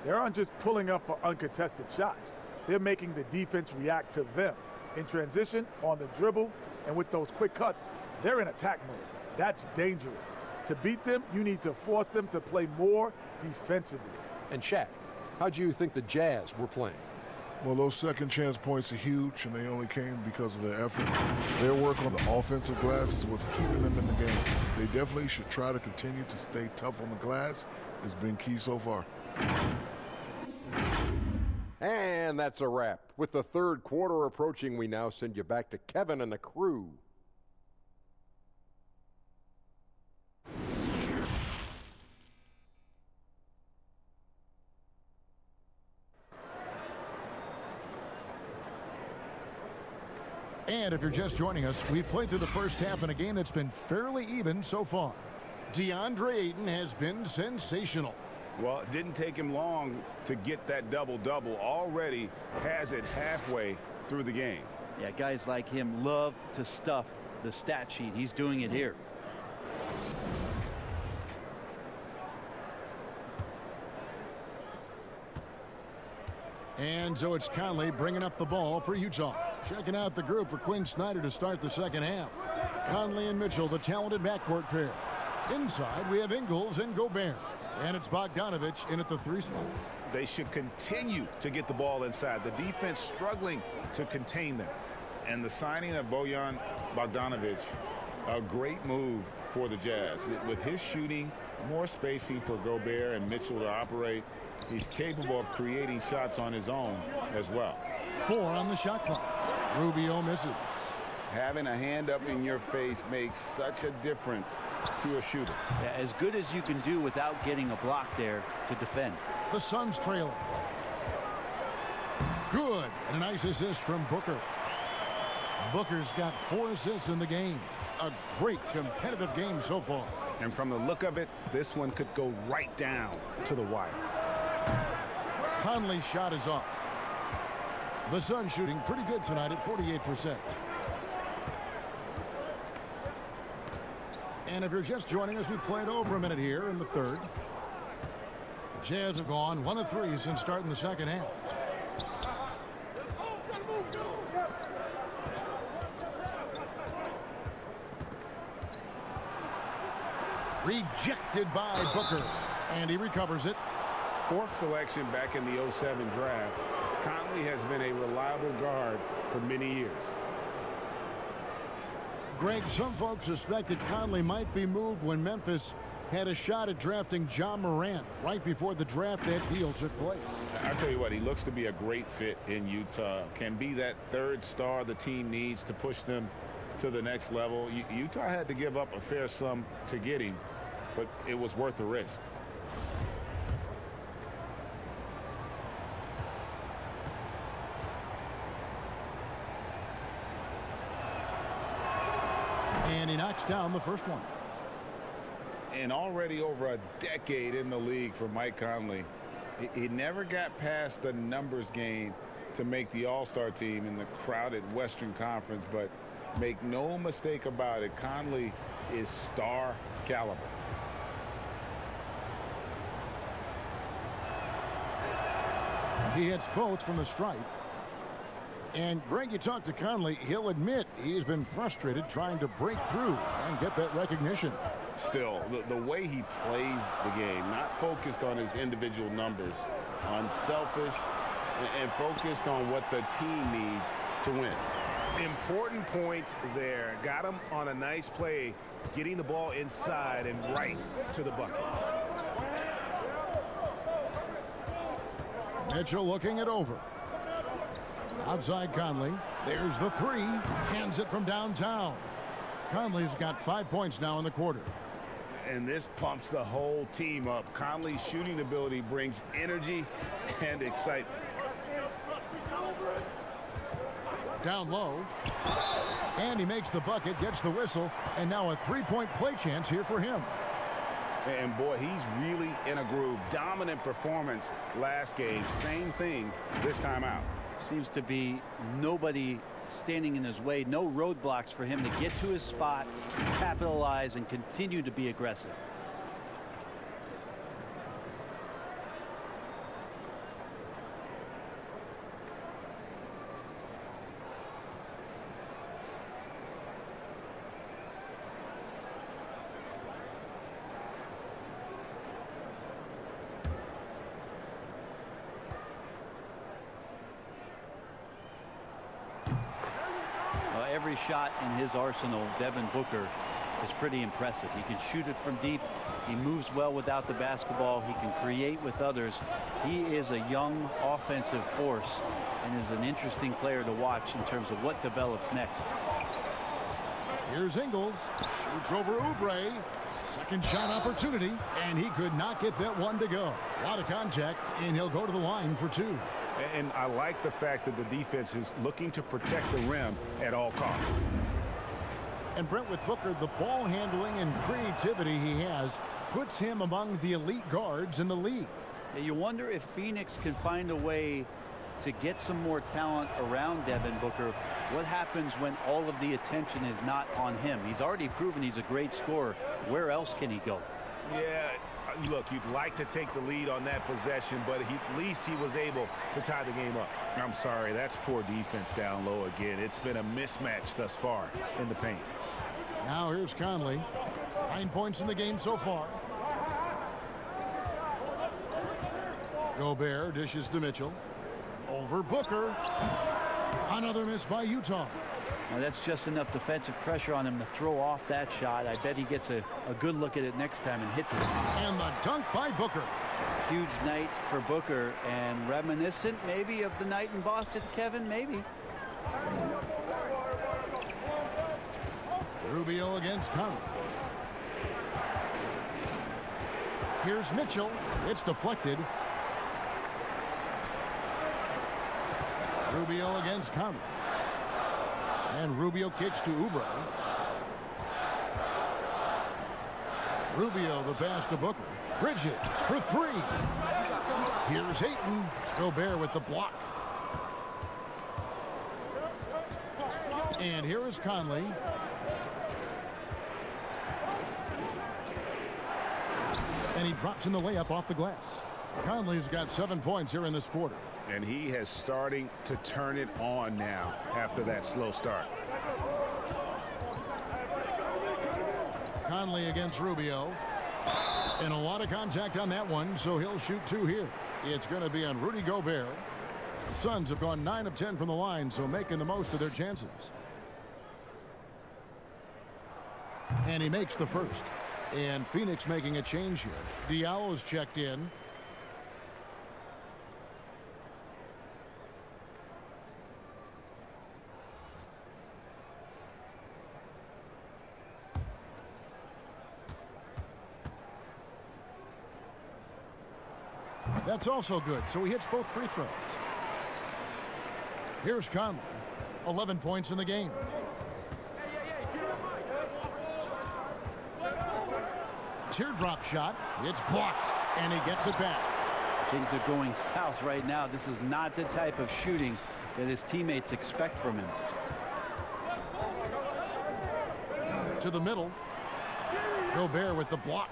They aren't just pulling up for uncontested shots. They're making the defense react to them. In transition, on the dribble, and with those quick cuts, they're in attack mode. That's dangerous. To beat them, you need to force them to play more defensively. And Shaq, how do you think the Jazz were playing? Well, those second chance points are huge, and they only came because of their effort. Their work on the offensive glass is what's keeping them in the game. They definitely should try to continue to stay tough on the glass. It's been key so far. And that's a wrap. With the third quarter approaching, we now send you back to Kevin and the crew. And if you're just joining us, we've played through the first half in a game that's been fairly even so far. DeAndre Ayton has been sensational. Well, it didn't take him long to get that double-double. Already has it halfway through the game. Yeah, guys like him love to stuff the stat sheet. He's doing it here. And so it's Conley bringing up the ball for Utah. Checking out the group for Quinn Snyder to start the second half. Conley and Mitchell, the talented backcourt pair. Inside, we have Ingles and Gobert. And it's Bogdanovich in at the 3 spot. They should continue to get the ball inside. The defense struggling to contain them. And the signing of Bojan Bogdanovich, a great move for the Jazz. With his shooting, more spacing for Gobert and Mitchell to operate. He's capable of creating shots on his own as well. 4 on the shot clock. Rubio misses. Having a hand up in your face makes such a difference to a shooter. Yeah, as good as you can do without getting a block there to defend. The Suns trailing. Good. And a nice assist from Booker. Booker's got 4 assists in the game. A great competitive game so far. And from the look of it, this one could go right down to the wire. Conley's shot is off. The Suns shooting pretty good tonight at 48%. And if you're just joining us, we played over a minute here in the third. The Jazz have gone 1 of 3 since starting the second half. Rejected by Booker. And he recovers it. 4th selection back in the 07 draft. Conley has been a reliable guard for many years. Greg, some folks suspected Conley might be moved when Memphis had a shot at drafting John Morant right before the draft that deal took place. I'll tell you what, he looks to be a great fit in Utah. Can be that 3rd star the team needs to push them to the next level. Utah had to give up a fair sum to get him, but it was worth the risk. And he knocks down the first one. And already over a decade in the league for Mike Conley. He never got past the numbers game to make the All-Star team in the crowded Western Conference, but make no mistake about it, Conley is star caliber. He hits both from the stripe. And Greg, you talk to Conley, he'll admit he's been frustrated trying to break through and get that recognition. Still, the way he plays the game, not focused on his individual numbers, unselfish, and focused on what the team needs to win. Important point there. Got him on a nice play, getting the ball inside and right to the bucket. Mitchell looking it over. Outside Conley. There's the 3. Hands it from downtown. Conley's got 5 points now in the quarter. And this pumps the whole team up. Conley's shooting ability brings energy and excitement. Down low. And he makes the bucket, gets the whistle, and now a three-point play chance here for him. And boy, he's really in a groove. Dominant performance last game. Same thing this time out. Seems to be nobody standing in his way. No roadblocks for him to get to his spot, capitalize, and continue to be aggressive. Every shot in his arsenal, Devin Booker, is pretty impressive. He can shoot it from deep. He moves well without the basketball. He can create with others. He is a young offensive force and is an interesting player to watch in terms of what develops next. Here's Ingles. Shoots over Oubre. Second shot opportunity, and he could not get that one to go. A lot of contact, and he'll go to the line for two. And I like the fact that the defense is looking to protect the rim at all costs. And Brent, with Booker, the ball handling and creativity he has puts him among the elite guards in the league. Yeah, you wonder if Phoenix can find a way to get some more talent around Devin Booker. What happens when all of the attention is not on him? He's already proven he's a great scorer. Where else can he go? Yeah, look, you'd like to take the lead on that possession, but at least he was able to tie the game up. I'm sorry, that's poor defense down low again. It's been a mismatch thus far in the paint. Now here's Conley. 9 points in the game so far. Gobert dishes to Mitchell. Over Booker. Another miss by Utah. Now that's just enough defensive pressure on him to throw off that shot. I bet he gets a good look at it next time and hits it. And the dunk by Booker. Huge night for Booker, and reminiscent maybe of the night in Boston, Kevin, maybe. Rubio against Conley. Here's Mitchell. It's deflected. Rubio against Conley. And Rubio kicks to Oubre. Rubio the pass to Booker. Bridges for three. Here's Hayton. Gobert with the block. And here is Conley. And he drops in the layup off the glass. Conley's got 7 points here in this quarter. And he has starting to turn it on now after that slow start. Conley against Rubio. And a lot of contact on that one, so he'll shoot two here. It's going to be on Rudy Gobert. The Suns have gone 9 of 10 from the line, so making the most of their chances. And he makes the first. And Phoenix making a change here. Diallo's checked in. That's also good, so he hits both free throws. Here's Conley. 11 points in the game. Teardrop shot. It's blocked, and he gets it back. Things are going south right now. This is not the type of shooting that his teammates expect from him. To the middle. Gobert with the block.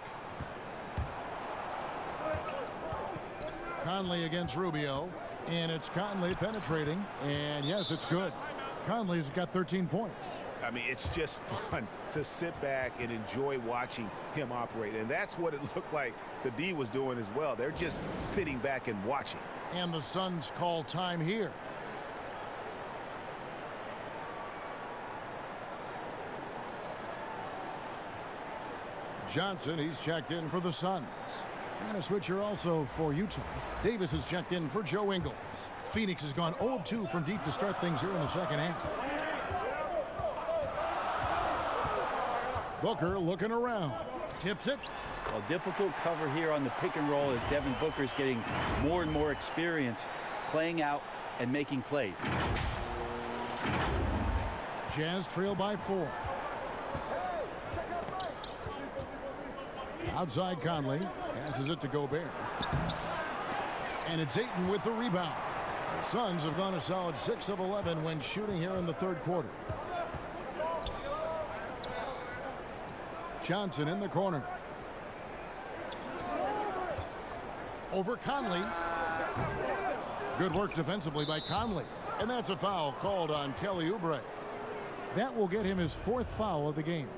Conley against Rubio, and it's Conley penetrating, and yes, it's good. Conley's got 13 points. I mean, it's just fun to sit back and enjoy watching him operate, and that's what it looked like the D was doing as well. They're just sitting back and watching. And the Suns call time here. Johnson, he's checked in for the Suns. And a switcher also for Utah. Davis is checked in for Joe Ingles. Phoenix has gone 0 of 2 from deep to start things here in the second half. Booker looking around. Tips it. Well, difficult cover here on the pick and roll as Devin Booker's getting more and more experience playing out and making plays. Jazz trail by 4. Outside Conley. Passes it to Gobert. And it's Ayton with the rebound. The Suns have gone a solid 6 of 11 when shooting here in the third quarter. Johnson in the corner. Over Conley. Good work defensively by Conley. And that's a foul called on Kelly Oubre. That will get him his 4th foul of the game.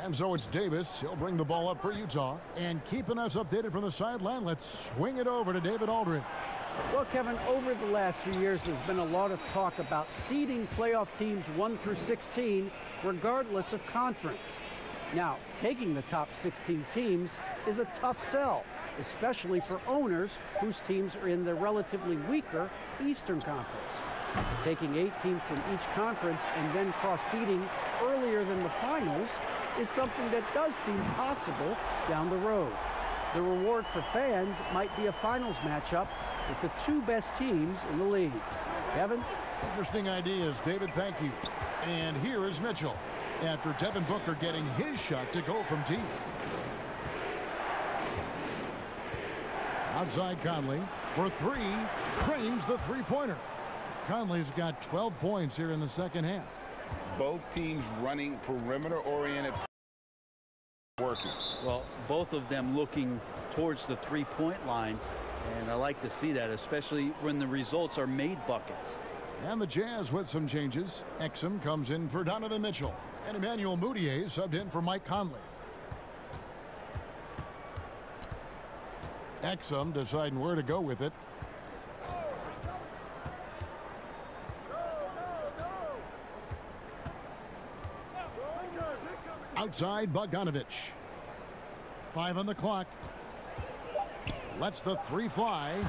And so it's Davis. He'll bring the ball up for Utah. And keeping us updated from the sideline, let's swing it over to David Aldridge. Well, Kevin, over the last few years, there's been a lot of talk about seeding playoff teams 1 through 16, regardless of conference. Now, taking the top 16 teams is a tough sell, especially for owners whose teams are in the relatively weaker Eastern Conference. Taking 8 teams from each conference and then cross-seeding earlier than the finals is something that does seem possible down the road. The reward for fans might be a finals matchup with the 2 best teams in the league. Kevin? Interesting ideas, David. Thank you. And here is Mitchell after Devin Booker getting his shot to go from deep. Outside Conley for 3. Cranes the three-pointer. Conley's got 12 points here in the second half. Both teams running perimeter-oriented working. Well, both of them looking towards the three-point line, and I like to see that, especially when the results are made buckets. And the Jazz with some changes. Exum comes in for Donovan Mitchell, and Emmanuel Mudiay subbed in for Mike Conley. Exum deciding where to go with it. Outside Bogdanovich. 5 on the clock. Lets the 3 fly.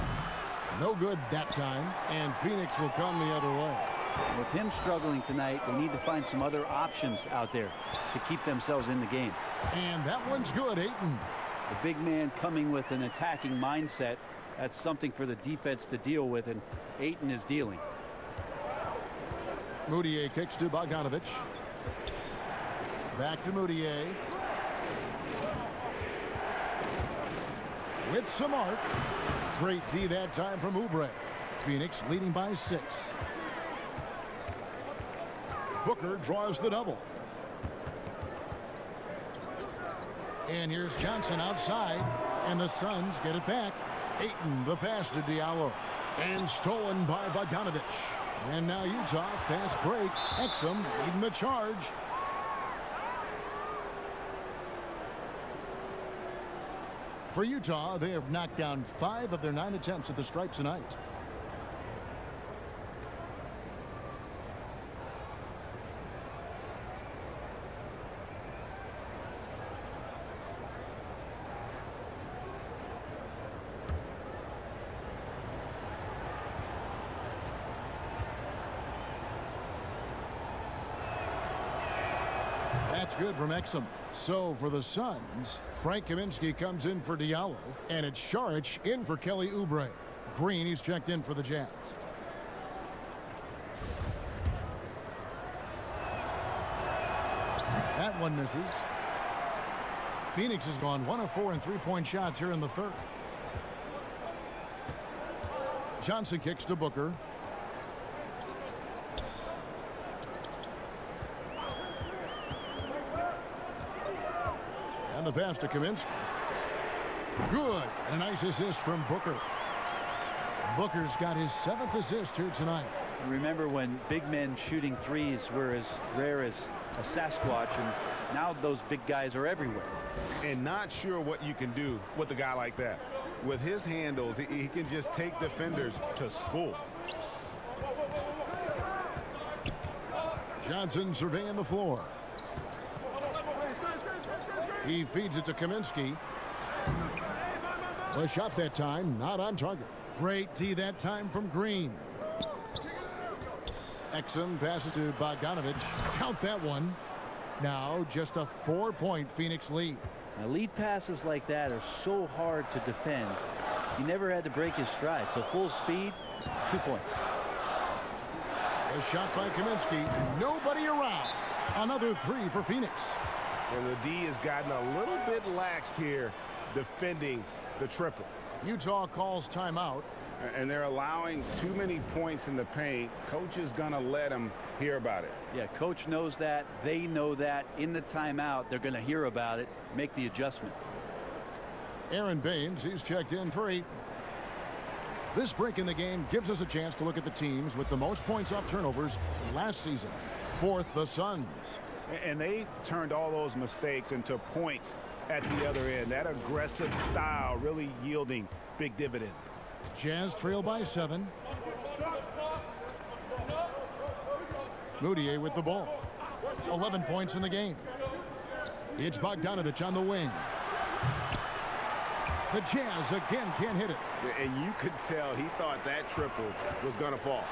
No good that time. And Phoenix will come the other way. With him struggling tonight, they need to find some other options out there to keep themselves in the game. And that one's good, Ayton. The big man coming with an attacking mindset. That's something for the defense to deal with, and Ayton is dealing. Mudiay kicks to Bogdanovich. Back to Mudiay. With some arc. Great D that time from Oubre. Phoenix leading by 6. Booker draws the double. And here's Johnson outside. And the Suns get it back. Ayton the pass to Diallo. And stolen by Bogdanovich. And now Utah fast break. Exum leading the charge. For Utah, they have knocked down 5 of their 9 attempts at the stripes tonight. That's good from Exum. So for the Suns, Frank Kaminsky comes in for Diallo, and it's Saric in for Kelly Oubre. Green, he's checked in for the Jazz. That one misses. Phoenix has gone 1 of 4 in 3-point shots here in the third. Johnson kicks to Booker. The pass to Kaminsky. Good. A nice assist from Booker. Booker's got his 7th assist here tonight. Remember when big men shooting threes were as rare as a Sasquatch, and now those big guys are everywhere. And not sure what you can do with a guy like that. With his handles, he can just take defenders to school. Johnson surveying the floor. He feeds it to Kaminsky. The shot that time, not on target. Great D that time from Green. Exum passes to Bogdanovich. Count that one. Now just a 4-point Phoenix lead. Now, lead passes like that are so hard to defend. He never had to break his stride. So full speed, 2 points. A shot by Kaminsky. Nobody around. Another 3 for Phoenix. And the D has gotten a little bit laxed here defending the triple. Utah calls timeout. And they're allowing too many points in the paint. Coach is going to let them hear about it. Yeah, coach knows that. They know that. In the timeout, they're going to hear about it, make the adjustment. Aaron Baines, he's checked in for 8. This break in the game gives us a chance to look at the teams with the most points off turnovers last season. 4th, the Suns. And they turned all those mistakes into points at the other end. That aggressive style really yielding big dividends. Jazz trail by 7. Moutier with the ball. 11 points in the game. It's Bogdanovich on the wing. The Jazz again can't hit it. And you could tell he thought that triple was going to fall.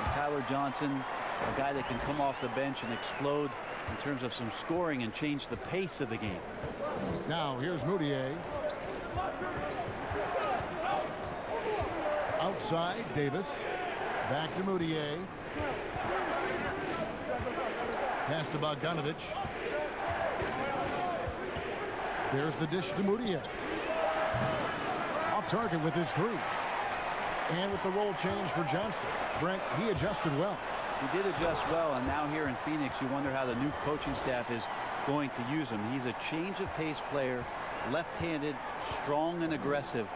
And Tyler Johnson, a guy that can come off the bench and explode in terms of some scoring and change the pace of the game. Now here's Moutier. Outside, Davis. Back to Moutier. Pass to Bogdanovich. There's the dish to Moutier. Off target with his 3. And with the role change for Johnson. Brent, he adjusted well. He did adjust well, and now here in Phoenix, you wonder how the new coaching staff is going to use him. He's a change of pace player, left-handed, strong and aggressive.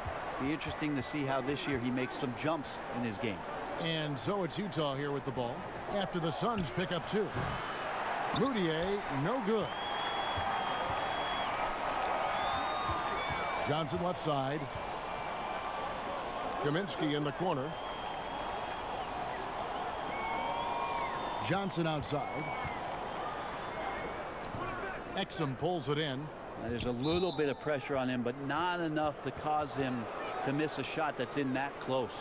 Be interesting to see how this year he makes some jumps in his game. And so it's Utah here with the ball after the Suns pick up 2. Moutier, no good. Johnson left side. Kaminsky in the corner. Johnson outside. Exum pulls it in. Now, there's a little bit of pressure on him, but not enough to cause him to miss a shot that's in that close.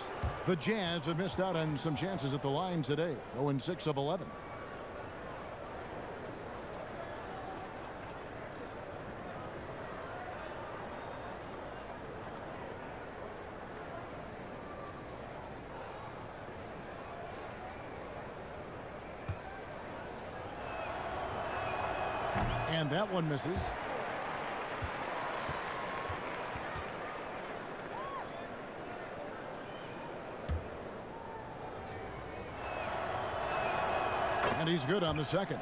The Jazz have missed out on some chances at the line today. 0-6 of 11. And that one misses. And he's good on the second.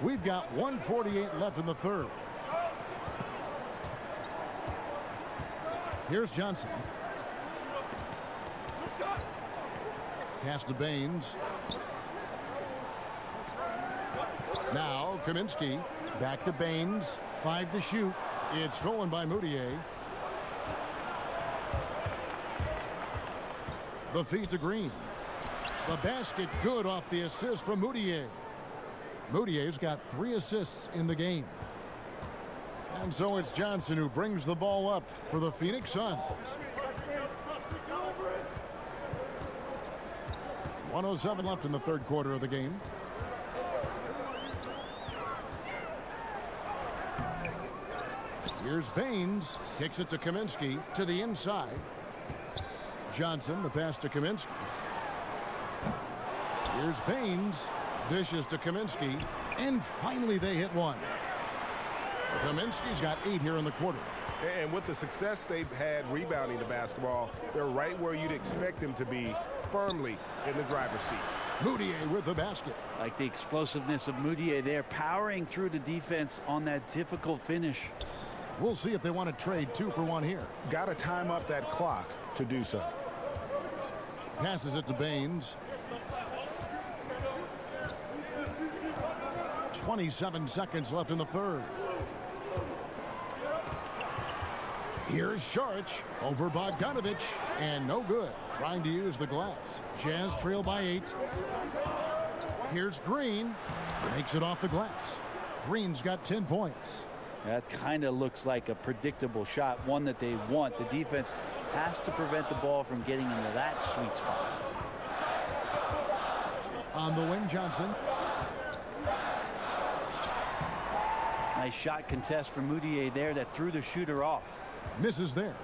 We've got 1:48 left in the third. Here's Johnson. Pass to Baines. Now Kaminsky back to Baines. 5 to shoot. It's stolen by Moutier. The feed to Green. The basket good off the assist from Moutier. Moutier's got 3 assists in the game. And so it's Johnson who brings the ball up for the Phoenix Suns. 1:07 left in the third quarter of the game. Here's Baines. Kicks it to Kaminsky to the inside. Johnson, the pass to Kaminsky. Here's Baines. Dishes to Kaminsky. And finally they hit one. Kaminsky's got 8 here in the quarter. And with the success they've had rebounding the basketball, they're right where you'd expect them to be, firmly in the driver's seat. Moutier with the basket. Like the explosiveness of Moutier there, powering through the defense on that difficult finish. We'll see if they want to trade 2 for 1 here. Got to time up that clock to do so. Passes it to Baines. 27 seconds left in the third. Here's Saric over Bogdanovich, and no good. Trying to use the glass. Jazz trail by 8. Here's Green. Makes it off the glass. Green's got 10 points. That kind of looks like a predictable shot, one that they want. The defense has to prevent the ball from getting into that sweet spot. On the wing, Johnson. Nice shot contest from Moutier there that threw the shooter off. Misses there.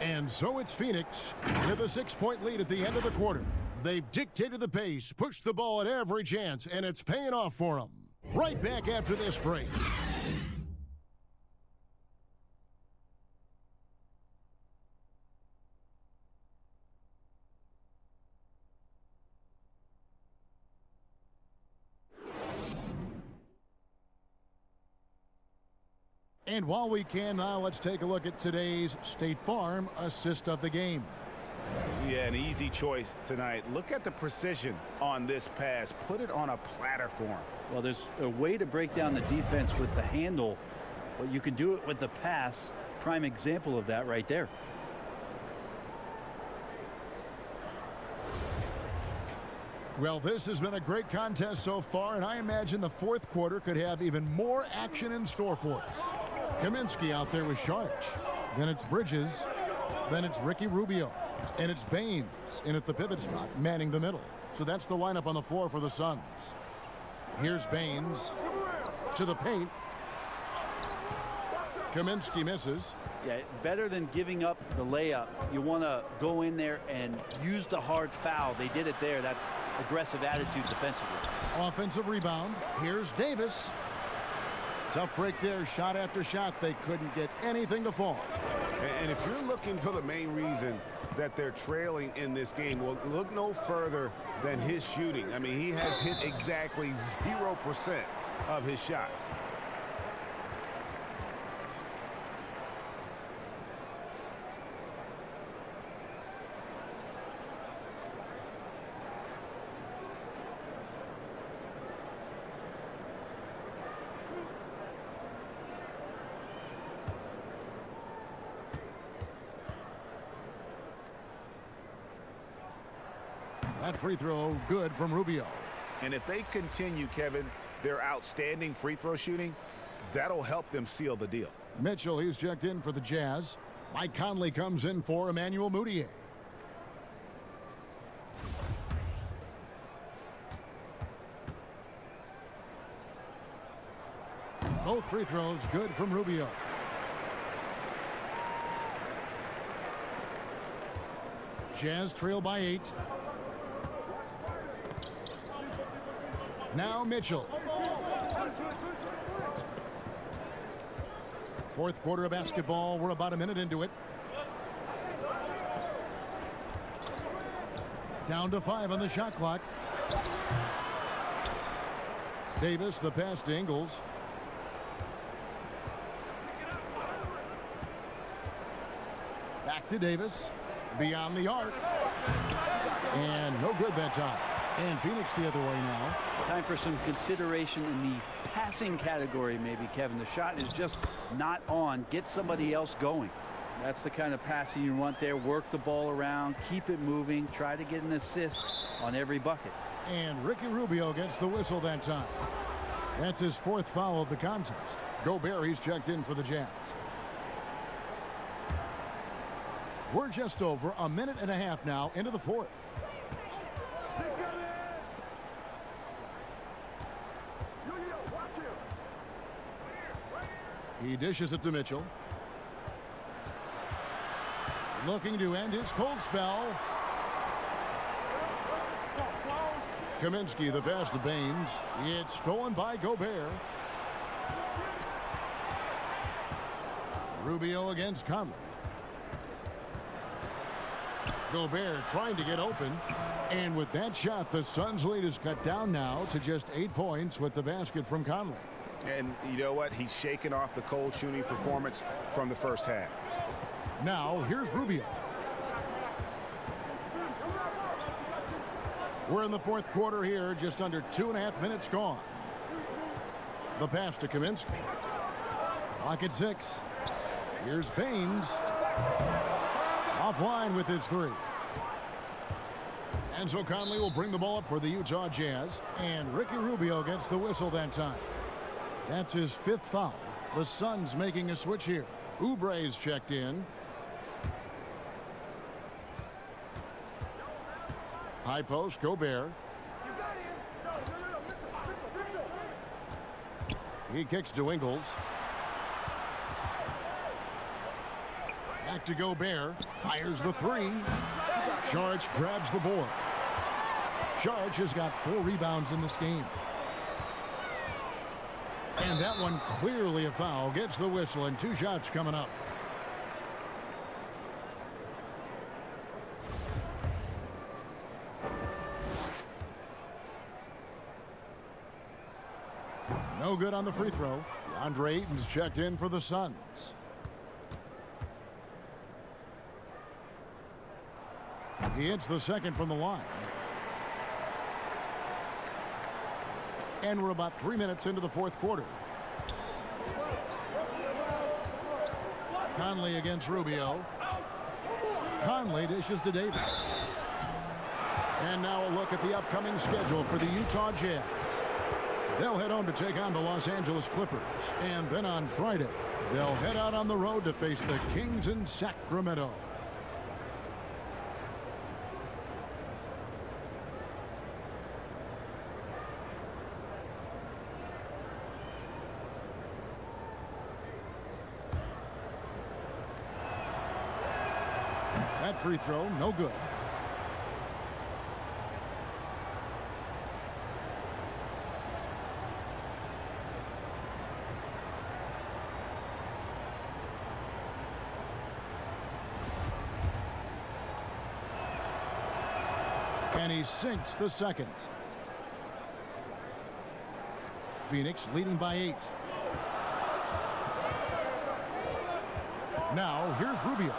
And so it's Phoenix with a 6-point lead at the end of the quarter. They've dictated the pace, pushed the ball at every chance, and it's paying off for them. Right back after this break. And while we can now, let's take a look at today's State Farm assist of the game. Yeah, an easy choice tonight. Look at the precision on this pass. Put it on a platter for him. Well, there's a way to break down the defense with the handle, but you can do it with the pass. Prime example of that right there. Well, this has been a great contest so far, and I imagine the fourth quarter could have even more action in store for us. Kaminsky out there with Sharch. Then it's Bridges. Then it's Ricky Rubio. And it's Baines in at the pivot spot, manning the middle. So that's the lineup on the floor for the Suns. Here's Baines to the paint. Kaminsky misses. Yeah, better than giving up the layup. You want to go in there and use the hard foul. They did it there. That's aggressive attitude defensively. Offensive rebound. Here's Davis. Tough break there. Shot after shot. They couldn't get anything to fall. And if you're looking for the main reason that they're trailing in this game, well, look no further than his shooting. I mean, he has hit exactly 0% of his shots. That free throw good from Rubio. And if they continue, Kevin, their outstanding free throw shooting, that'll help them seal the deal. Mitchell, he's checked in for the Jazz. Mike Conley comes in for Emmanuel Moutier. Both free throws good from Rubio. Jazz trail by 8. Now Mitchell. Fourth quarter of basketball. We're about a minute into it. Down to 5 on the shot clock. Davis, the pass to Ingles. Back to Davis. Beyond the arc. And no good that time. And Phoenix the other way now. Time for some consideration in the passing category, maybe, Kevin. The shot is just not on. Get somebody else going. That's the kind of passing you want there. Work the ball around, keep it moving, try to get an assist on every bucket. And Ricky Rubio gets the whistle that time. That's his 4th foul of the contest. Gobert, he's checked in for the Jazz. We're just over a minute and a half now into the 4th. He dishes it to Mitchell. Looking to end his cold spell. Kaminsky, the pass to Baines. It's stolen by Gobert. Rubio against Conley. Gobert trying to get open. And with that shot, the Suns' lead is cut down now to just 8 points with the basket from Conley. And you know what? He's shaking off the cold shooting performance from the first half. Now, here's Rubio. We're in the 4th quarter here, just under 2.5 minutes gone. The pass to Kaminsky. Clock at 6. Here's Baines. Offline with his 3. And so Conley will bring the ball up for the Utah Jazz. And Ricky Rubio gets the whistle that time. That's his 5th foul. The Suns making a switch here. Oubre's checked in. High post, Gobert. He kicks to Ingles. Back to Gobert. Fires the three. Sharch grabs the board. Sharch has got 4 rebounds in this game. And that one clearly a foul. Gets the whistle, and 2 shots coming up. No good on the free throw. DeAndre Ayton's checked in for the Suns. He hits the second from the line. And we're about 3 minutes into the 4th quarter. Conley against Rubio. Conley dishes to Davis. And now a look at the upcoming schedule for the Utah Jazz. They'll head home to take on the Los Angeles Clippers. And then on Friday, they'll head out on the road to face the Kings in Sacramento. That free throw, no good. And he sinks the second. Phoenix leading by 8. Now here's Rubio.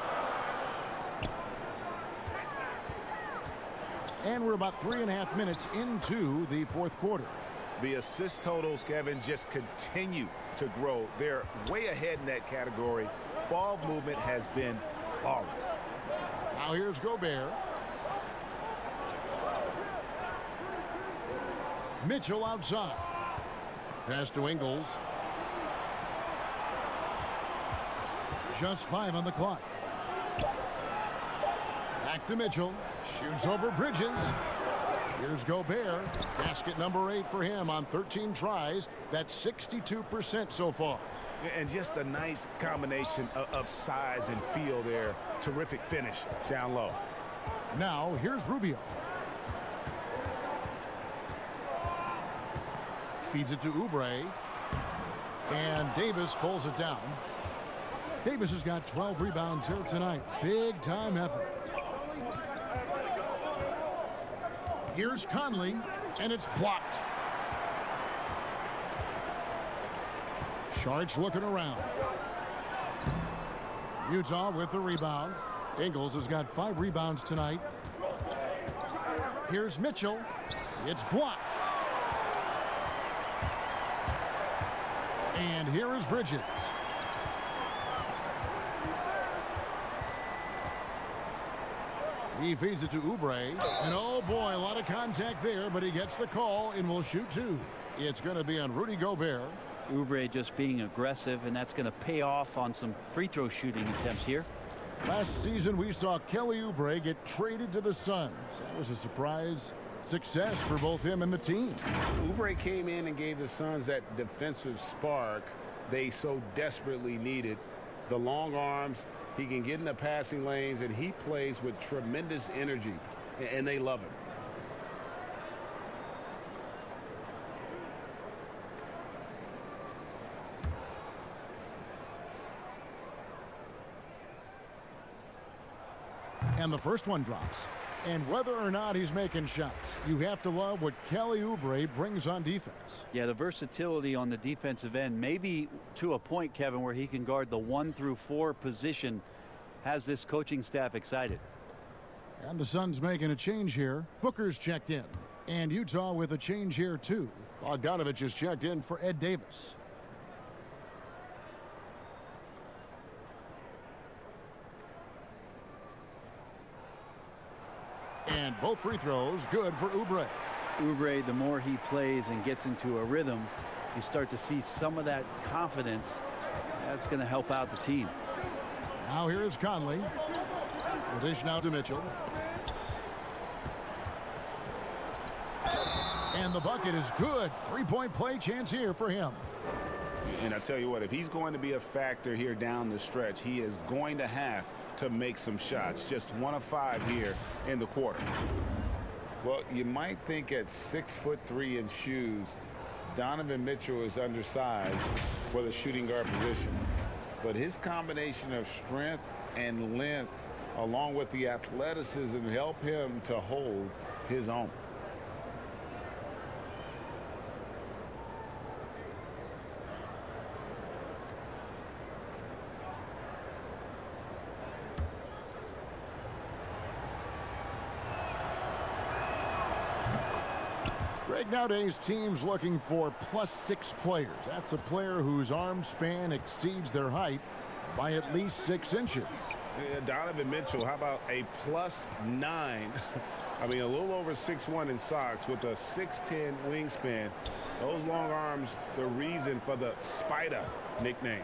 And we're about 3.5 minutes into the 4th quarter. The assist totals, Kevin, just continue to grow. They're way ahead in that category. Ball movement has been flawless. Now here's Gobert. Mitchell outside. Pass to Ingles. Just 5 on the clock. Back to Mitchell. Shoots over Bridges. Here's Gobert. Basket number 8 for him on 13 tries. That's 62% so far. And just a nice combination of size and feel there. Terrific finish down low. Now here's Rubio. Feeds it to Oubre. And Davis pulls it down. Davis has got 12 rebounds here tonight. Big time effort. Here's Conley, and it's blocked. Sharch looking around. Utah with the rebound. Ingles has got 5 rebounds tonight. Here's Mitchell. It's blocked. And here is Bridges. He feeds it to Oubre. And oh boy, a lot of contact there, but he gets the call and will shoot 2. It's going to be on Rudy Gobert. Oubre just being aggressive, and that's going to pay off on some free throw shooting attempts here. Last season, we saw Kelly Oubre get traded to the Suns. That was a surprise success for both him and the team. Oubre came in and gave the Suns that defensive spark they so desperately needed. The long arms, he can get in the passing lanes, and he plays with tremendous energy, and they love him. And the first one drops. And whether or not he's making shots, you have to love what Kelly Oubre brings on defense. Yeah, the versatility on the defensive end, maybe to a point, Kevin, where he can guard the 1 through 4 position, has this coaching staff excited. And the Suns making a change here. Booker's checked in. And Utah with a change here, too. Bogdanovich is checked in for Ed Davis. And both free throws good for Oubre. Oubre, the more he plays and gets into a rhythm, you start to see some of that confidence That's going to help out the team. Now here is Conley. The dish now to Mitchell. And the bucket is good. Three-point play chance here for him. And I tell you what, if he's going to be a factor here down the stretch, he is going to have to make some shots. Just 1 of 5 here in the quarter. Well, you might think at 6'3" in shoes, Donovan Mitchell is undersized for the shooting guard position. But his combination of strength and length, along with the athleticism, help him to hold his own. Nowadays, teams looking for +6 players. That's a player whose arm span exceeds their height by at least 6 inches. Donovan Mitchell, how about a +9? I mean, a little over 6'1" in socks with a 6'10" wingspan. Those long arms, the reason for the Spider nickname.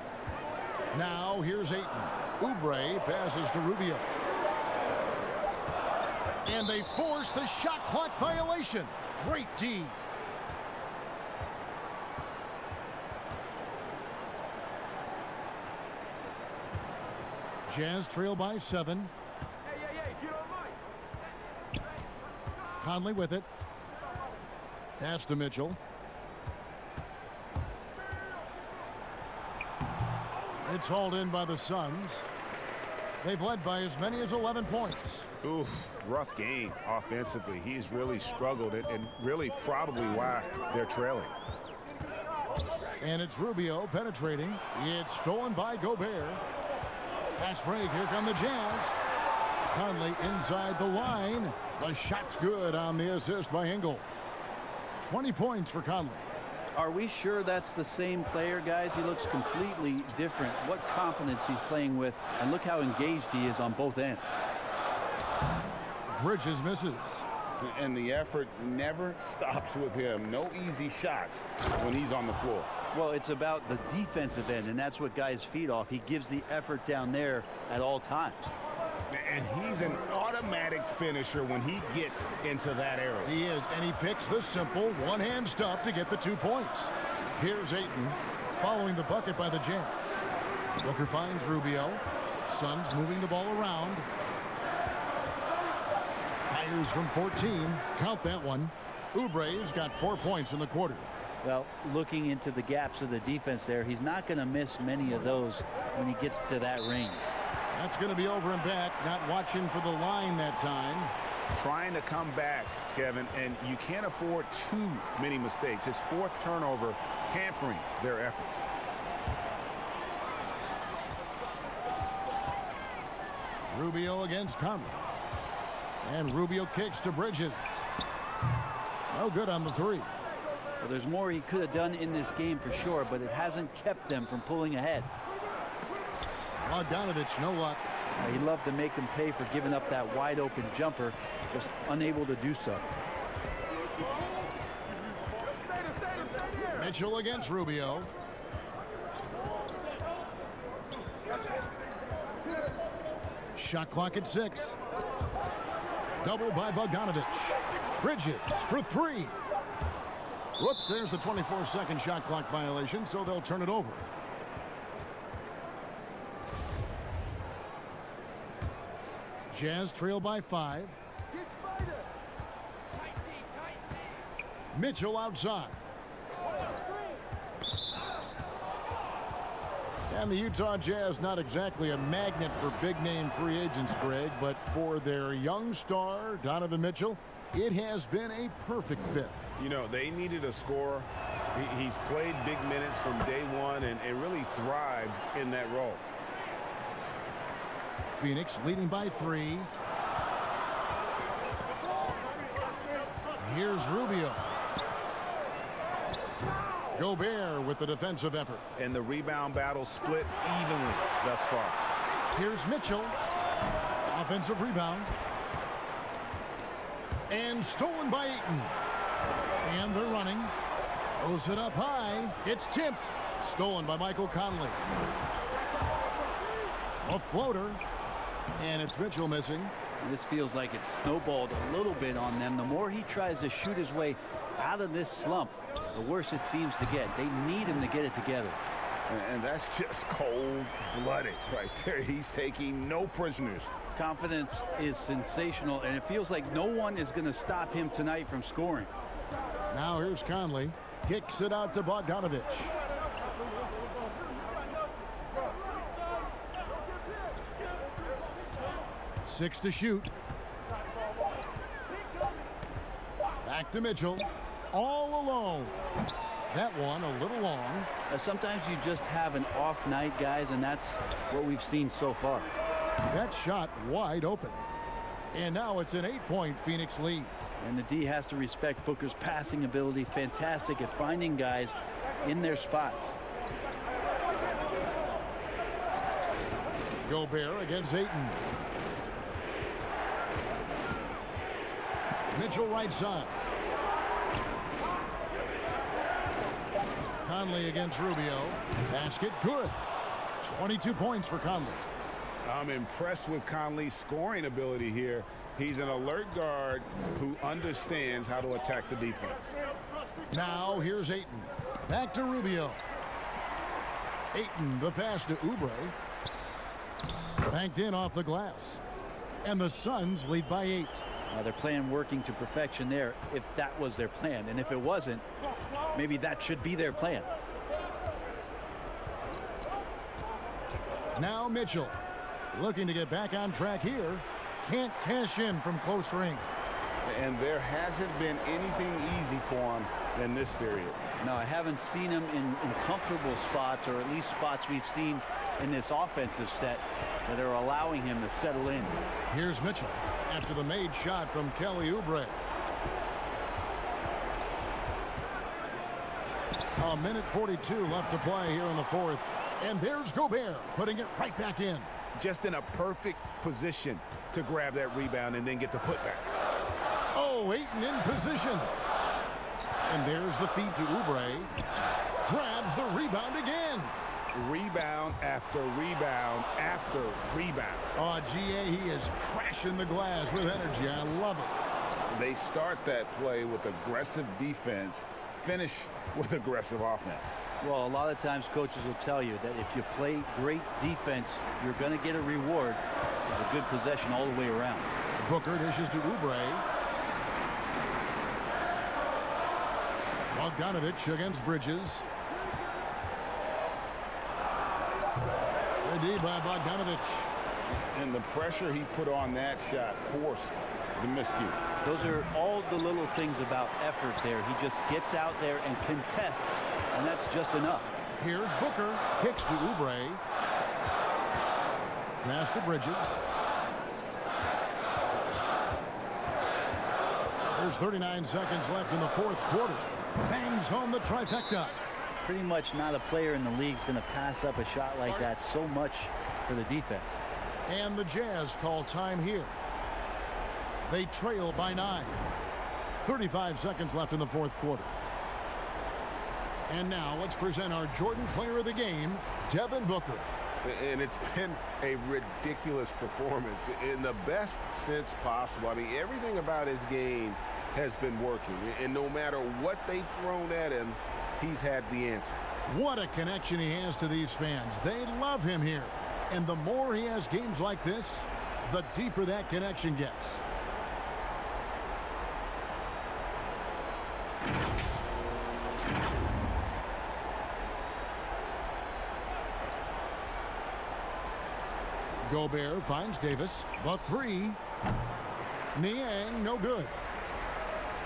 Now, here's Ayton. Oubre passes to Rubio. And they force the shot clock violation. Great D. Jazz trail by 7. Conley with it. Pass to Mitchell. It's hauled in by the Suns. They've led by as many as 11 points. Oof, rough game offensively. He's really struggled and really probably why they're trailing. And it's Rubio penetrating. It's stolen by Gobert. Pass break. Here come the Jazz. Conley inside the line. The shot's good on the assist by Ingles. 20 points for Conley. Are we sure that's the same player, guys? He looks completely different. What confidence he's playing with, and look how engaged he is on both ends. Bridges misses. And the effort never stops with him. No easy shots when he's on the floor. Well, it's about the defensive end, and that's what guys feed off. He gives the effort down there at all times. And he's an automatic finisher when he gets into that area. He is, and he picks the simple one-hand stuff to get the 2 points. Here's Ayton following the bucket by the Jazz. Booker finds Rubio. Suns moving the ball around. Fires from 14. Count that one. Oubre's got 4 points in the quarter. Well, looking into the gaps of the defense there, he's not going to miss many of those when he gets to that range. That's going to be over and back. Not watching for the line that time. Trying to come back, Kevin, and you can't afford too many mistakes. His 4th turnover hampering their efforts. Rubio against Conley. And Rubio kicks to Bridges. No good on the 3. Well, there's more he could have done in this game for sure, but it hasn't kept them from pulling ahead. Bogdanovich, no luck. He'd love to make them pay for giving up that wide open jumper, just unable to do so. Mitchell against Rubio. Shot clock at 6. Double by Bogdanovich. Bridges for 3. Whoops, there's the 24-second shot clock violation, so they'll turn it over. Jazz trail by 5. Mitchell outside. And the Utah Jazz, not exactly a magnet for big-name free agents, Greg, but for their young star, Donovan Mitchell, it has been a perfect fit. You know, they needed a scorer. He's played big minutes from day one and really thrived in that role. Phoenix leading by 3. Here's Rubio. Gobert with the defensive effort. And the rebound battle split evenly thus far. Here's Mitchell. Offensive rebound. And stolen by Ayton. And they're running. Throws it up high. It's tipped. Stolen by Michael Conley. A floater. And it's Mitchell missing. This feels like it's snowballed a little bit on them. The more he tries to shoot his way out of this slump, the worse it seems to get. They need him to get it together. And that's just cold-blooded right there. He's taking no prisoners. Confidence is sensational, and it feels like no one is going to stop him tonight from scoring. Now here's Conley. Kicks it out to Bogdanovich. Six to shoot. Back to Mitchell. All alone. That one a little long. Sometimes you just have an off night, guys, and that's what we've seen so far. That shot wide open. And now it's an 8-point Phoenix lead. And the D has to respect Booker's passing ability. Fantastic at finding guys in their spots. Gobert against Ayton. Mitchell right side. Conley against Rubio. Basket good. 22 points for Conley. I'm impressed with Conley's scoring ability here. He's an alert guard who understands how to attack the defense. Now here's Ayton. Back to Rubio. Ayton, the pass to Oubre. Banked in off the glass. And the Suns lead by 8. Their plan working to perfection there, if that was their plan. And if it wasn't, maybe that should be their plan. Now Mitchell looking to get back on track here. Can't cash in from close range. And there hasn't been anything easy for him in this period. No, I haven't seen him in comfortable spots, or at least spots we've seen in this offensive set that are allowing him to settle in. Here's Mitchell after the made shot from Kelly Oubre. A minute 42 left to play here in the fourth. And there's Gobert putting it right back in. Just in a perfect position to grab that rebound and then get the putback. Oh, Ayton in position. And there's the feed to Oubre. Grabs the rebound again. Rebound after rebound after rebound. Oh, GA, he is crashing the glass with energy. I love it. They start that play with aggressive defense, finish with aggressive offense. Well, a lot of times coaches will tell you that if you play great defense, you're going to get a reward. It's a good possession all the way around. Booker dishes to Oubre. Bogdanovich against Bridges. Ready by Bogdanovich. And the pressure he put on that shot forced the miscue. Those are all the little things about effort there. He just gets out there and contests, and that's just enough. Here's Booker. Kicks to Oubre. Pass to Bridges. There's 39 seconds left in the fourth quarter. Bangs home the trifecta. Pretty much not a player in the league is going to pass up a shot like that so much for the defense. And the Jazz call time here. They trail by 9. 35 seconds left in the fourth quarter. And now let's present our Jordan Player of the Game, Devin Booker. And it's been a ridiculous performance in the best sense possible. I mean, everything about his game has been working. And no matter what they've thrown at him, he's had the answer. What a connection he has to these fans. They love him here. And the more he has games like this, the deeper that connection gets. Gobert finds Davis. The three. Niang, no good.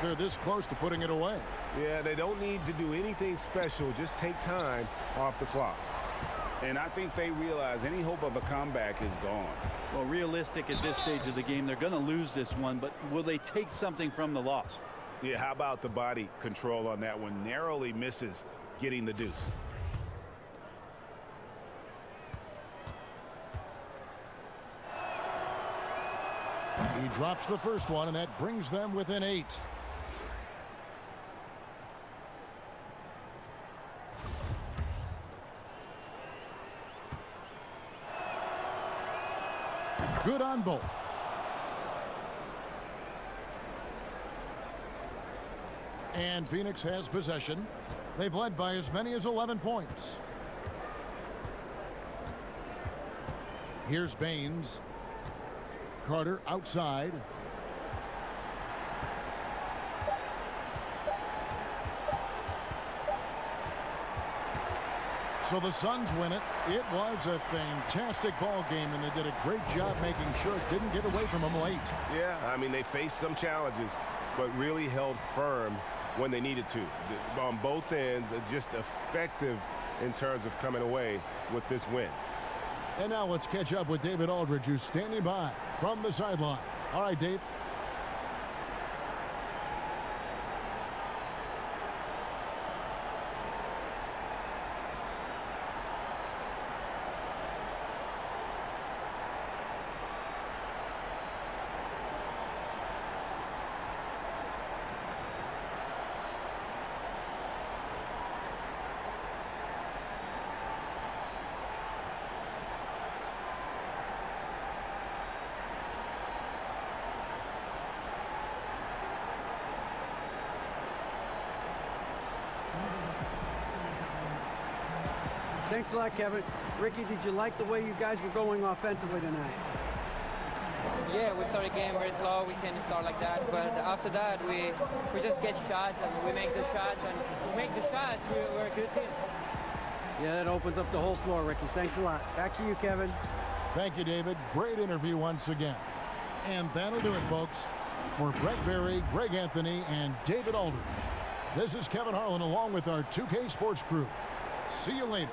They're this close to putting it away. Yeah, they don't need to do anything special. Just take time off the clock. And I think they realize any hope of a comeback is gone. Well, realistic at this stage of the game, they're going to lose this one, but will they take something from the loss? Yeah, how about the body control on that one? Narrowly misses getting the deuce. He drops the first one, and that brings them within 8. Good on both. And Phoenix has possession. They've led by as many as 11 points. Here's Baines. Carter outside. So the Suns win it. It was a fantastic ball game, and they did a great job making sure it didn't get away from them late. Yeah, I mean, they faced some challenges, but really held firm when they needed to. On both ends, just effective in terms of coming away with this win. And now let's catch up with David Aldridge, who's standing by from the sideline. All right, Dave. Thanks a lot, Kevin. Ricky, did you like the way you guys were going offensively tonight? Yeah, we started the game very slow. We tend to start like that, but after that, we just get shots and we make the shots, and we make the shots. We're a good team. Yeah, that opens up the whole floor, Ricky. Thanks a lot. Back to you, Kevin. Thank you, David. Great interview once again. And that'll do it, folks. For Brett Berry, Greg Anthony, and David Aldridge, this is Kevin Harlan along with our 2K Sports crew. See you later.